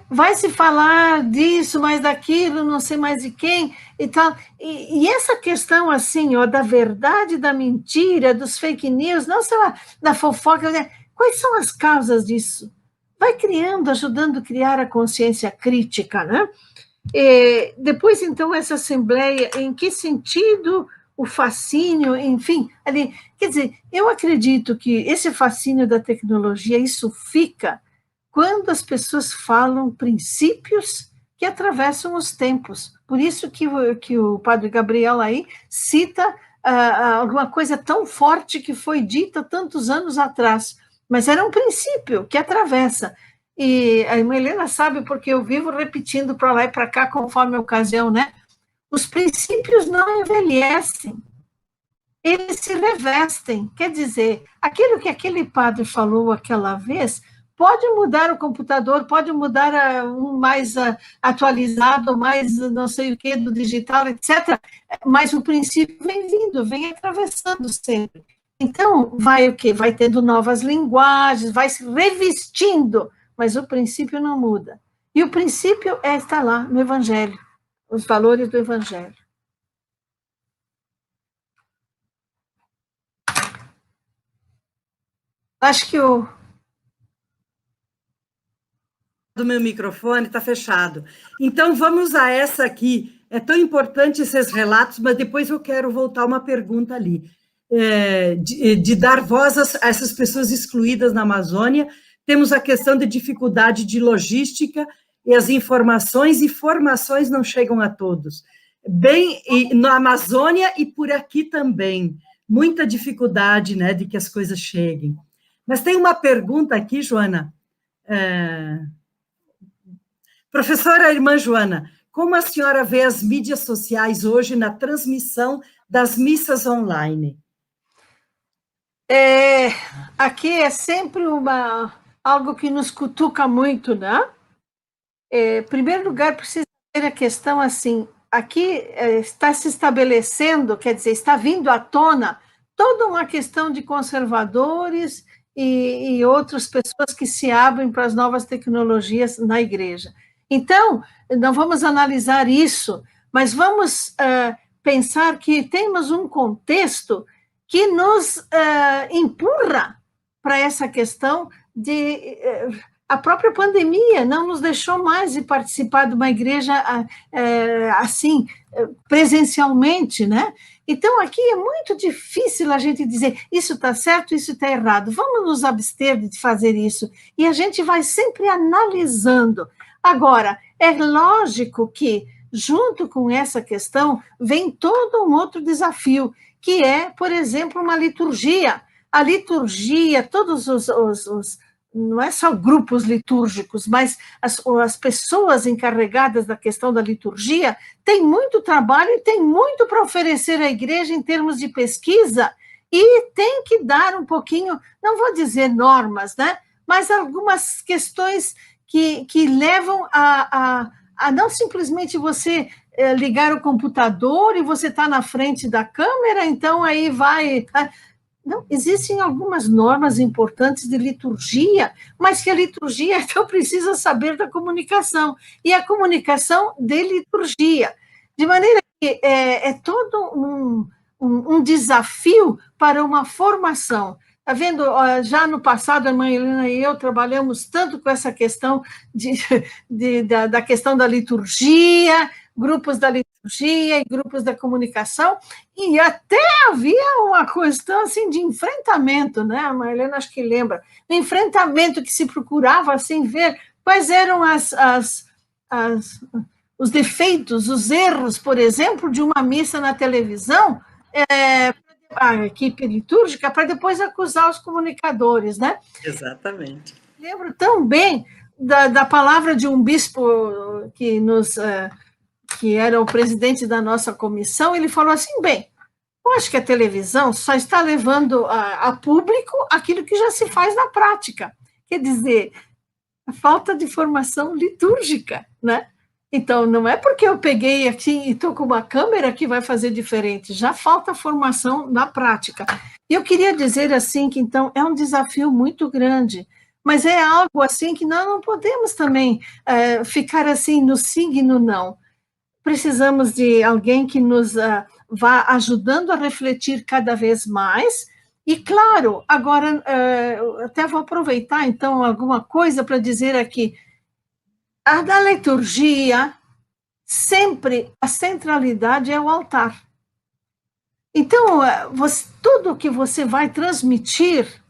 Vai se falar disso, mais daquilo, não sei mais de quem e tal. E essa questão assim, da verdade, da mentira, dos fake news, não sei lá, da fofoca, quais são as causas disso? Vai criando, ajudando a criar a consciência crítica, né? Depois, então, essa assembleia, em que sentido o fascínio, enfim, ali, quer dizer, eu acredito que esse fascínio da tecnologia, isso fica quando as pessoas falam princípios que atravessam os tempos. Por isso que o padre Gabriel aí cita alguma coisa tão forte que foi dita tantos anos atrás, mas era um princípio que atravessa. E a irmã Helena sabe, porque eu vivo repetindo para lá e para cá, conforme a ocasião, né? Os princípios não envelhecem, eles se revestem. Quer dizer, aquilo que aquele padre falou aquela vez, pode mudar o computador, pode mudar um mais atualizado, mais não sei o que, do digital, etc., mas o princípio vem vindo, vem atravessando sempre. Então, vai o quê? Vai tendo novas linguagens, vai se revestindo, mas o princípio não muda. E o princípio está lá, no Evangelho, os valores do Evangelho. Acho que do meu microfone está fechado. Então, vamos a essa aqui. É tão importante esses relatos, mas depois eu quero voltar uma pergunta ali. De dar voz a essas pessoas excluídas na Amazônia. Temos a questão de dificuldade de logística e as informações e formações não chegam a todos. Bem, na Amazônia e por aqui também. Muita dificuldade, né, de que as coisas cheguem. Mas tem uma pergunta aqui, Joana. Professora irmã Joana, como a senhora vê as mídias sociais hoje na transmissão das missas online? Aqui é sempre algo que nos cutuca muito, né? Em primeiro lugar, precisa ter a questão assim, aqui está se estabelecendo, quer dizer, está vindo à tona toda uma questão de conservadores e outras pessoas que se abrem para as novas tecnologias na igreja. Então, não vamos analisar isso, mas vamos pensar que temos um contexto que nos empurra para essa questão de... a própria pandemia não nos deixou mais de participar de uma igreja assim, presencialmente, né? Então, aqui é muito difícil a gente dizer isso está certo, isso está errado, vamos nos abster de fazer isso. E a gente vai sempre analisando. Agora, é lógico que, junto com essa questão, vem todo um outro desafio, que é, por exemplo, uma liturgia. A liturgia, todos não é só grupos litúrgicos, mas as pessoas encarregadas da questão da liturgia têm muito trabalho e têm muito para oferecer à igreja em termos de pesquisa, e tem que dar um pouquinho, não vou dizer normas, né, mas algumas questões que levam a não simplesmente você ligar o computador e você está na frente da câmera, então aí vai... Não, existem algumas normas importantes de liturgia, mas que a liturgia então precisa saber da comunicação, e a comunicação de liturgia, de maneira que é todo um desafio para uma formação. Está vendo, já no passado, a irmã Helena e eu trabalhamos tanto com essa questão da questão da liturgia, grupos da liturgia e grupos da comunicação, e até havia uma questão assim, de enfrentamento, né? A irmã Helena acho que lembra, um enfrentamento que se procurava assim, ver quais eram os defeitos, os erros, por exemplo, de uma missa na televisão, a equipe litúrgica, para depois acusar os comunicadores, né? Exatamente. Lembro tão bem da palavra de um bispo que era o presidente da nossa comissão. Ele falou assim, bem, eu acho que a televisão só está levando a público aquilo que já se faz na prática, quer dizer, a falta de formação litúrgica, né? Então, não é porque eu peguei aqui e estou com uma câmera que vai fazer diferente, já falta formação na prática. E eu queria dizer assim que, então, é um desafio muito grande, mas é algo assim que nós não podemos também ficar assim no signo, não. Precisamos de alguém que nos vá ajudando a refletir cada vez mais. E, claro, agora, até vou aproveitar, então, alguma coisa para dizer aqui. A da liturgia, sempre a centralidade é o altar. Então, tudo que você vai transmitir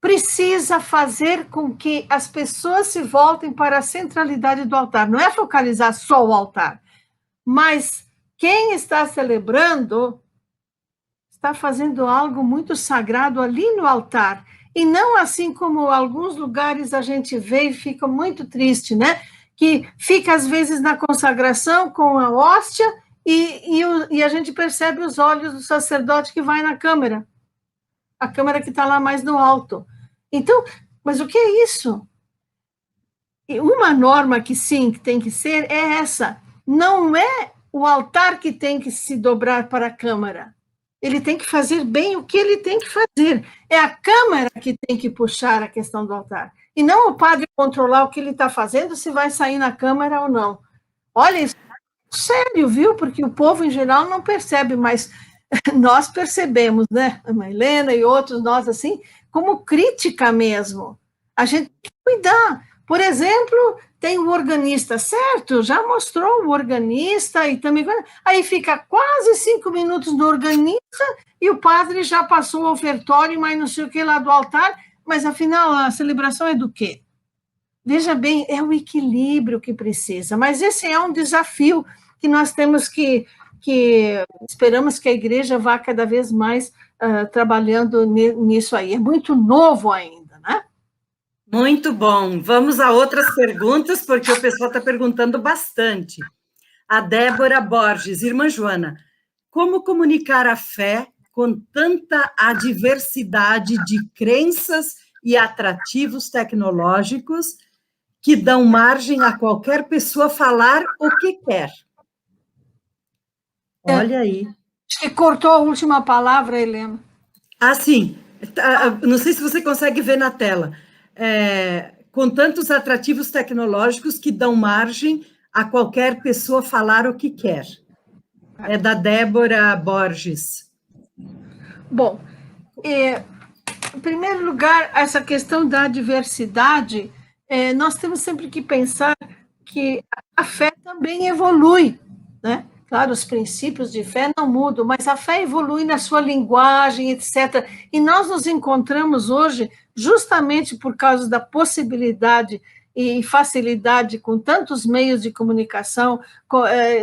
precisa fazer com que as pessoas se voltem para a centralidade do altar. Não é focalizar só o altar, mas quem está celebrando está fazendo algo muito sagrado ali no altar. E não assim como alguns lugares a gente vê e fica muito triste, né? Que fica, às vezes, na consagração com a hóstia e a gente percebe os olhos do sacerdote que vai na câmera, a câmera que está lá mais no alto. Então, mas o que é isso? E uma norma que sim, que tem que ser, é essa. Não é o altar que tem que se dobrar para a câmara. Ele tem que fazer bem o que ele tem que fazer. É a câmara que tem que puxar a questão do altar. E não o padre controlar o que ele está fazendo, se vai sair na câmara ou não. Olha, isso é sério, viu? Porque o povo, em geral, não percebe, mas nós percebemos, né? A irmã Helena e outros, nós, assim, como crítica mesmo. A gente tem que cuidar. Por exemplo, tem o organista, certo? Já mostrou o organista e também... Aí fica quase 5 minutos no organista e o padre já passou o ofertório, mas não sei o que lá do altar, mas afinal a celebração é do quê? Veja bem, é o equilíbrio que precisa, mas esse é um desafio que nós temos que esperamos que a igreja vá cada vez mais trabalhando nisso aí. É muito novo ainda, né? Muito bom. Vamos a outras perguntas, porque o pessoal está perguntando bastante. A Débora Borges, irmã Joana, como comunicar a fé com tanta adversidade de crenças e atrativos tecnológicos que dão margem a qualquer pessoa falar o que quer? Olha aí. Acho que cortou a última palavra, Helena. Ah, sim. Não sei se você consegue ver na tela. Com tantos atrativos tecnológicos que dão margem a qualquer pessoa falar o que quer. É da Débora Borges. Bom, Em primeiro lugar, essa questão da diversidade, nós temos sempre que pensar que a fé também evolui, né? Claro, os princípios de fé não mudam, mas a fé evolui na sua linguagem, etc. E nós nos encontramos hoje, justamente por causa da possibilidade e facilidade com tantos meios de comunicação,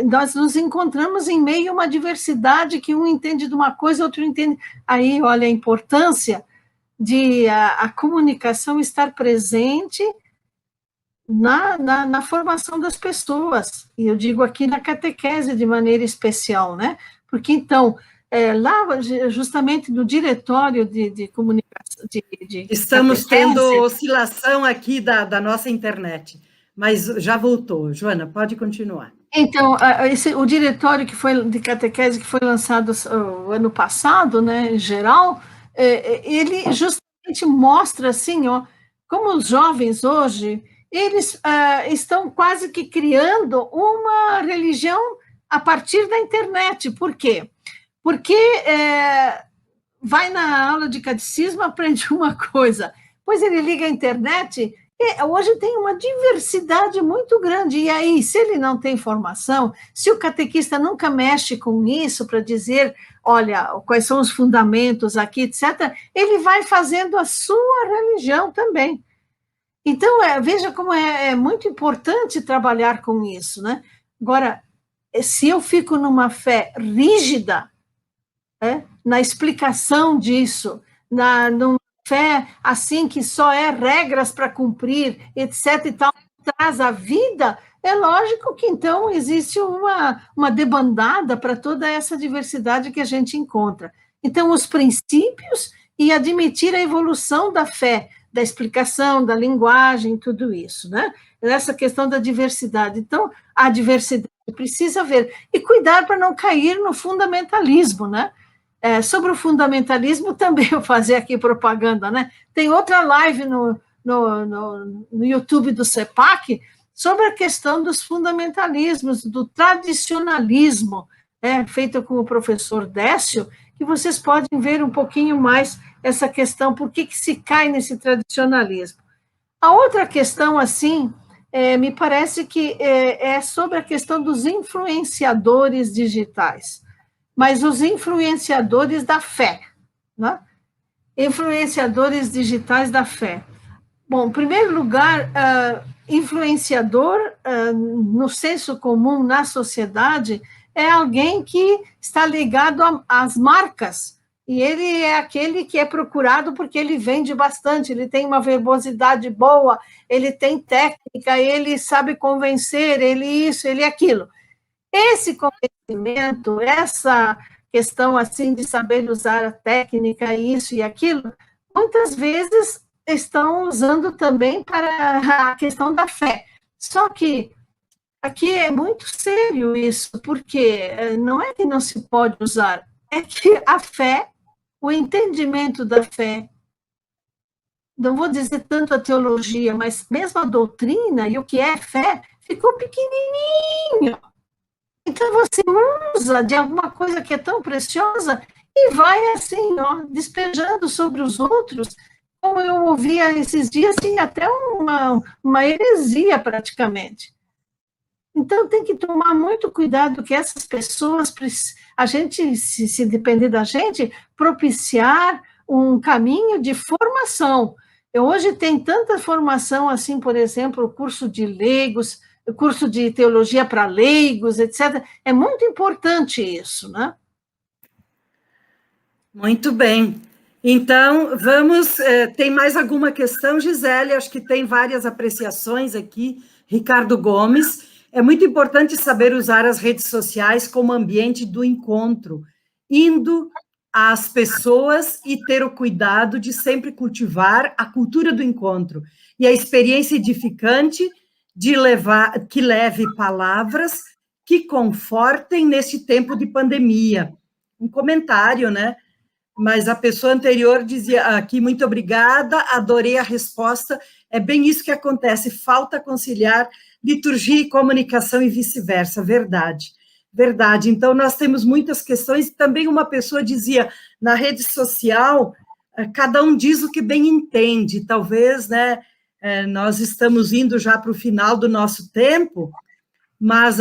nós nos encontramos em meio a uma diversidade que um entende de uma coisa, outro entende. Aí, olha a importância de a comunicação estar presente na formação das pessoas, e eu digo aqui na catequese de maneira especial, né? Porque, então, lá, justamente no diretório de comunicação, Estamos catequese, tendo oscilação aqui da nossa internet, mas já voltou. Joana, pode continuar. Então, o diretório de catequese que foi lançado o ano passado, né, em geral, ele justamente mostra, assim, ó, como os jovens hoje, eles estão quase que criando uma religião a partir da internet. Por quê? Porque vai na aula de catecismo, aprende uma coisa, depois ele liga a internet, e hoje tem uma diversidade muito grande, e aí, se ele não tem formação, se o catequista nunca mexe com isso para dizer, olha, quais são os fundamentos aqui, etc., ele vai fazendo a sua religião também. Então, veja como é muito importante trabalhar com isso, né? Agora, se eu fico numa fé rígida, na explicação disso, numa fé assim que só regras para cumprir, etc. e tal, traz a vida, é lógico que então existe uma debandada para toda essa diversidade que a gente encontra. Então, os princípios e admitir a evolução da fé, da explicação, da linguagem, tudo isso, né? Essa questão da diversidade. Então, a diversidade precisa haver. E cuidar para não cair no fundamentalismo, né? Sobre o fundamentalismo, também eu fazer aqui propaganda, né? Tem outra live no YouTube do CEPAC sobre a questão dos fundamentalismos, do tradicionalismo, feito com o professor Décio, que vocês podem ver um pouquinho mais essa questão, por que se cai nesse tradicionalismo. A outra questão, assim, me parece que é sobre a questão dos influenciadores digitais, mas os influenciadores da fé, né? Influenciadores digitais da fé. Bom, em primeiro lugar, influenciador, no senso comum, na sociedade, é alguém que está ligado às marcas, e ele é aquele que é procurado porque ele vende bastante, ele tem uma verbosidade boa, ele tem técnica, ele sabe convencer, ele isso, ele aquilo. Esse conhecimento, essa questão assim de saber usar a técnica, isso e aquilo, muitas vezes estão usando também para a questão da fé. Só que aqui é muito sério isso, porque não é que não se pode usar, é que a fé, o entendimento da fé, não vou dizer tanto a teologia, mas mesmo a doutrina e o que é fé, ficou pequenininho. Então, você usa de alguma coisa que é tão preciosa e vai, assim, ó, despejando sobre os outros, como eu ouvia esses dias, assim, até uma heresia, praticamente. Então, tem que tomar muito cuidado que essas pessoas, a gente, se depender da gente, propiciar um caminho de formação. Hoje tem tanta formação, assim, por exemplo, o curso de leigos, o curso de teologia para leigos, etc. É muito importante isso, né? Muito bem. Então, vamos... tem mais alguma questão, Gisele? Acho que tem várias apreciações aqui. Ricardo Gomes. É muito importante saber usar as redes sociais como ambiente do encontro, indo às pessoas e ter o cuidado de sempre cultivar a cultura do encontro e a experiência edificante que leve palavras que confortem neste tempo de pandemia. Um comentário, né? Mas a pessoa anterior dizia aqui, muito obrigada, adorei a resposta, é bem isso que acontece, falta conciliar liturgia e comunicação e vice-versa, verdade, verdade. Então, nós temos muitas questões, também uma pessoa dizia, na rede social, cada um diz o que bem entende. Talvez, né, nós estamos indo já para o final do nosso tempo, mas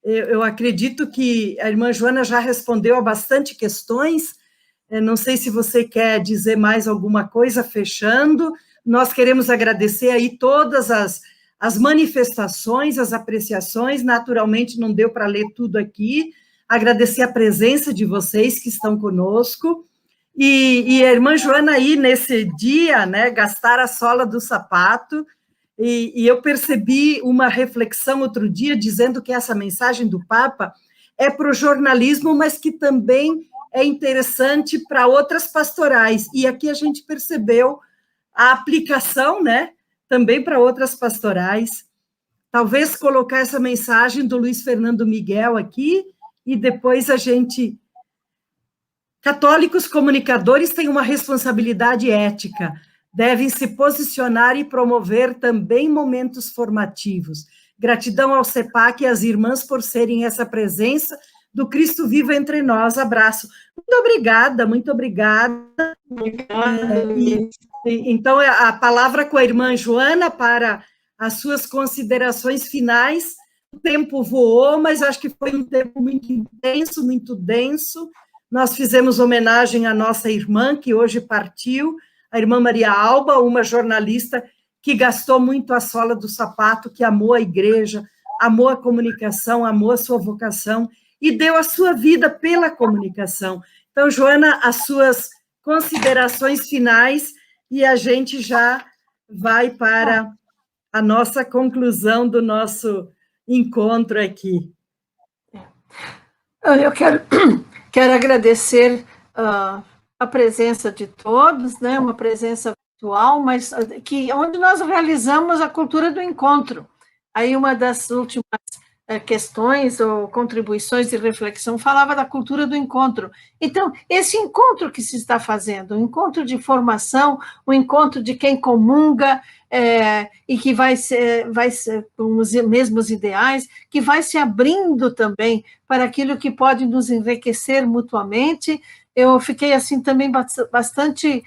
eu acredito que a irmã Joana já respondeu a bastante questões. Não sei se você quer dizer mais alguma coisa, fechando. Nós queremos agradecer aí todas as manifestações, as apreciações. Naturalmente, não deu para ler tudo aqui. Agradecer a presença de vocês que estão conosco. E a irmã Joana aí, nesse dia, né, gastar a sola do sapato. E eu percebi uma reflexão outro dia, dizendo que essa mensagem do Papa é para o jornalismo, mas que também é interessante para outras pastorais. E aqui a gente percebeu a aplicação, né, também para outras pastorais. Talvez colocar essa mensagem do Luiz Fernando Miguel aqui, e depois a gente... Católicos comunicadores têm uma responsabilidade ética, devem se posicionar e promover também momentos formativos. Gratidão ao CEPAC e às irmãs por serem essa presença do Cristo vivo entre nós. Abraço. Muito obrigada, muito obrigada. Então, a palavra com a irmã Joana para as suas considerações finais. O tempo voou, mas acho que foi um tempo muito intenso, muito denso. Nós fizemos homenagem à nossa irmã, que hoje partiu, a irmã Maria Alba, uma jornalista que gastou muito a sola do sapato, que amou a igreja, amou a comunicação, amou a sua vocação e deu a sua vida pela comunicação. Então, Joana, as suas considerações finais e a gente já vai para a nossa conclusão do nosso encontro aqui. Eu quero agradecer a presença de todos, né? Uma presença virtual, mas onde nós realizamos a cultura do encontro. Aí uma das últimas questões ou contribuições de reflexão falava da cultura do encontro. Então, esse encontro que se está fazendo, um encontro de formação, um encontro de quem comunga e que vai ser com os mesmos ideais, que vai se abrindo também para aquilo que pode nos enriquecer mutuamente. Eu fiquei, assim, também bastante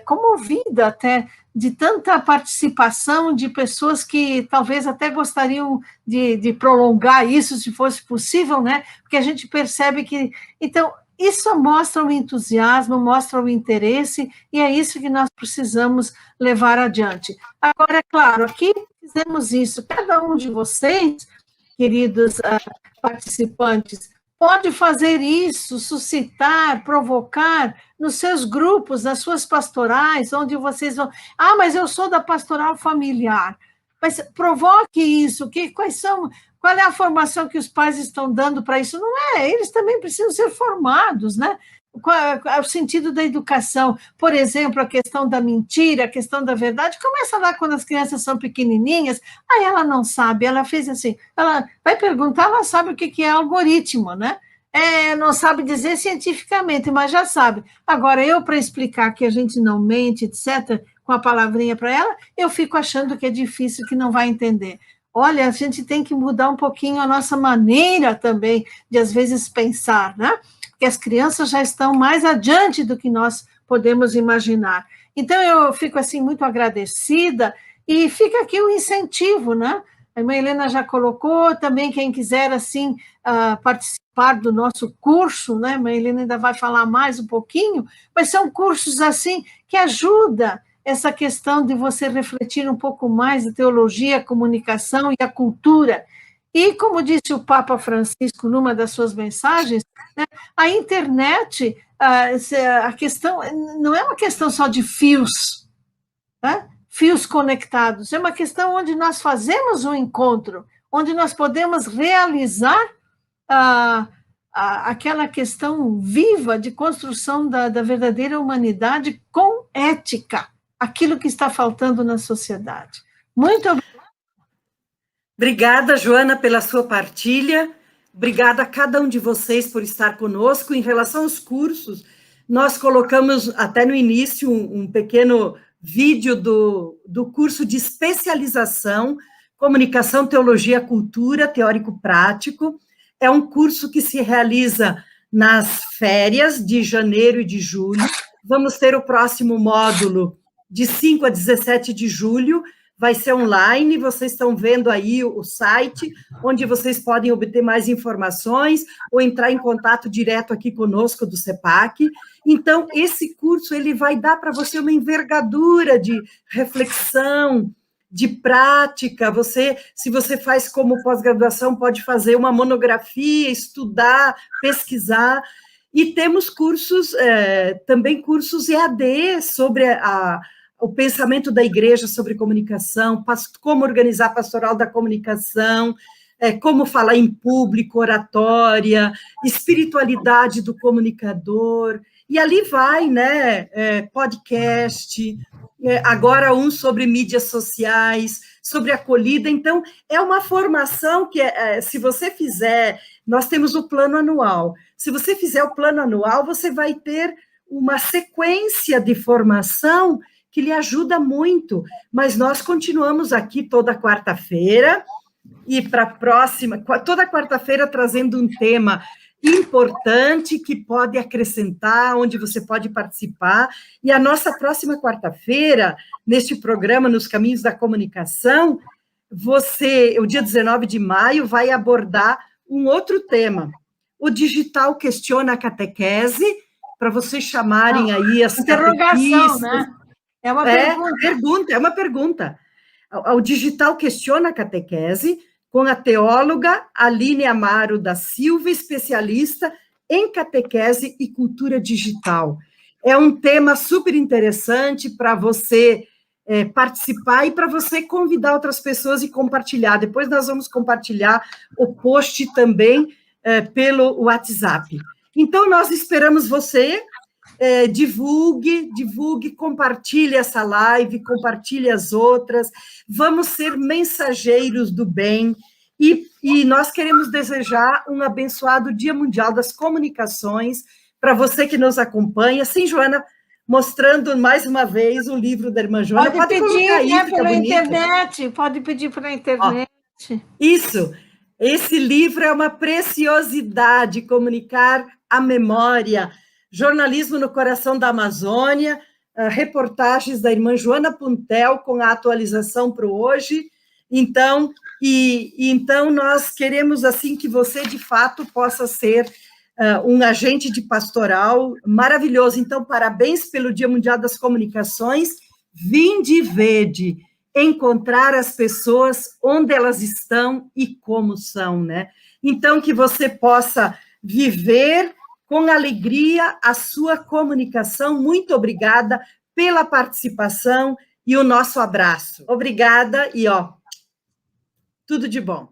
comovida até de tanta participação de pessoas que talvez até gostariam de prolongar isso, se fosse possível, né? Porque a gente percebe que... Então, isso mostra o entusiasmo, mostra o interesse, e é isso que nós precisamos levar adiante. Agora, é claro, aqui fizemos isso, cada um de vocês, queridos participantes, pode fazer isso, suscitar, provocar nos seus grupos, nas suas pastorais, onde vocês vão... mas eu sou da pastoral familiar. Mas provoque isso, qual é a formação que os pais estão dando para isso? Não é, eles também precisam ser formados, né? Qual é o sentido da educação? Por exemplo, a questão da mentira, a questão da verdade, começa lá quando as crianças são pequenininhas, ela não sabe, ela fez assim, ela vai perguntar, ela sabe o que é algoritmo, né? Não sabe dizer cientificamente, mas já sabe. Agora, para explicar que a gente não mente, etc., com a palavrinha para ela, eu fico achando que é difícil, que não vai entender. Olha, a gente tem que mudar um pouquinho a nossa maneira também de, às vezes, pensar, né? Porque as crianças já estão mais adiante do que nós podemos imaginar. Então, eu fico, assim, muito agradecida, e fica aqui o incentivo, né? A irmã Helena já colocou, também quem quiser, assim, participar do nosso curso, né? A irmã Helena ainda vai falar mais um pouquinho, mas são cursos, assim, que ajudam essa questão de você refletir um pouco mais a teologia, a comunicação e a cultura. E, como disse o Papa Francisco numa das suas mensagens, né, a internet, a questão não é uma questão só de fios, né? Fios conectados, é uma questão onde nós fazemos um encontro, onde nós podemos realizar aquela questão viva de construção da verdadeira humanidade com ética, aquilo que está faltando na sociedade. Muito obrigada. Obrigada, Joana, pela sua partilha. Obrigada a cada um de vocês por estar conosco. Em relação aos cursos, nós colocamos até no início um pequeno vídeo do curso de especialização, Comunicação, Teologia, Cultura, Teórico-Prático. É um curso que se realiza nas férias de janeiro e de julho. vamos ter o próximo módulo de 5 a 17 de julho, vai ser online, vocês estão vendo aí o site, onde vocês podem obter mais informações ou entrar em contato direto aqui conosco do CEPAC. Então, esse curso ele vai dar para você uma envergadura de reflexão, de prática. Se você faz como pós-graduação, pode fazer uma monografia, estudar, pesquisar. E temos cursos, também cursos EAD sobre o pensamento da igreja sobre comunicação, como organizar a pastoral da comunicação, como falar em público, oratória, espiritualidade do comunicador, e ali vai, né, podcast, agora um sobre mídias sociais, sobre acolhida. Então, é uma formação que, se você fizer, nós temos o plano anual, se você fizer o plano anual, você vai ter uma sequência de formação que lhe ajuda muito, mas nós continuamos aqui toda quarta-feira, e para a próxima, toda quarta-feira trazendo um tema importante que pode acrescentar, onde você pode participar, e a nossa próxima quarta-feira, neste programa Nos Caminhos da Comunicação, o dia 19 de maio, vai abordar um outro tema, o digital questiona a catequese, para vocês chamarem aí as interrogação, né? É uma pergunta. É uma pergunta. O digital questiona a catequese, com a teóloga Aline Amaro da Silva, especialista em catequese e cultura digital. É um tema super interessante para você participar e para você convidar outras pessoas e compartilhar. Depois nós vamos compartilhar o post também pelo WhatsApp. Então, nós esperamos você. Divulgue, compartilhe essa live, compartilhe as outras, vamos ser mensageiros do bem, e nós queremos desejar um abençoado Dia Mundial das Comunicações para você que nos acompanha. Sim, Joana, mostrando mais uma vez o livro da irmã Joana. Pode pedir aí, pela internet, pode pedir pela internet. Isso, esse livro é uma preciosidade, comunicar a memória, Jornalismo no Coração da Amazônia, reportagens da irmã Joana Puntel com a atualização para o hoje. Então, então nós queremos assim que você, de fato, possa ser um agente de pastoral maravilhoso. Então, parabéns pelo Dia Mundial das Comunicações. Vinde e vede, encontrar as pessoas onde elas estão e como são, né? Então, que você possa viver com alegria a sua comunicação. Muito obrigada pela participação e o nosso abraço. Obrigada e tudo de bom.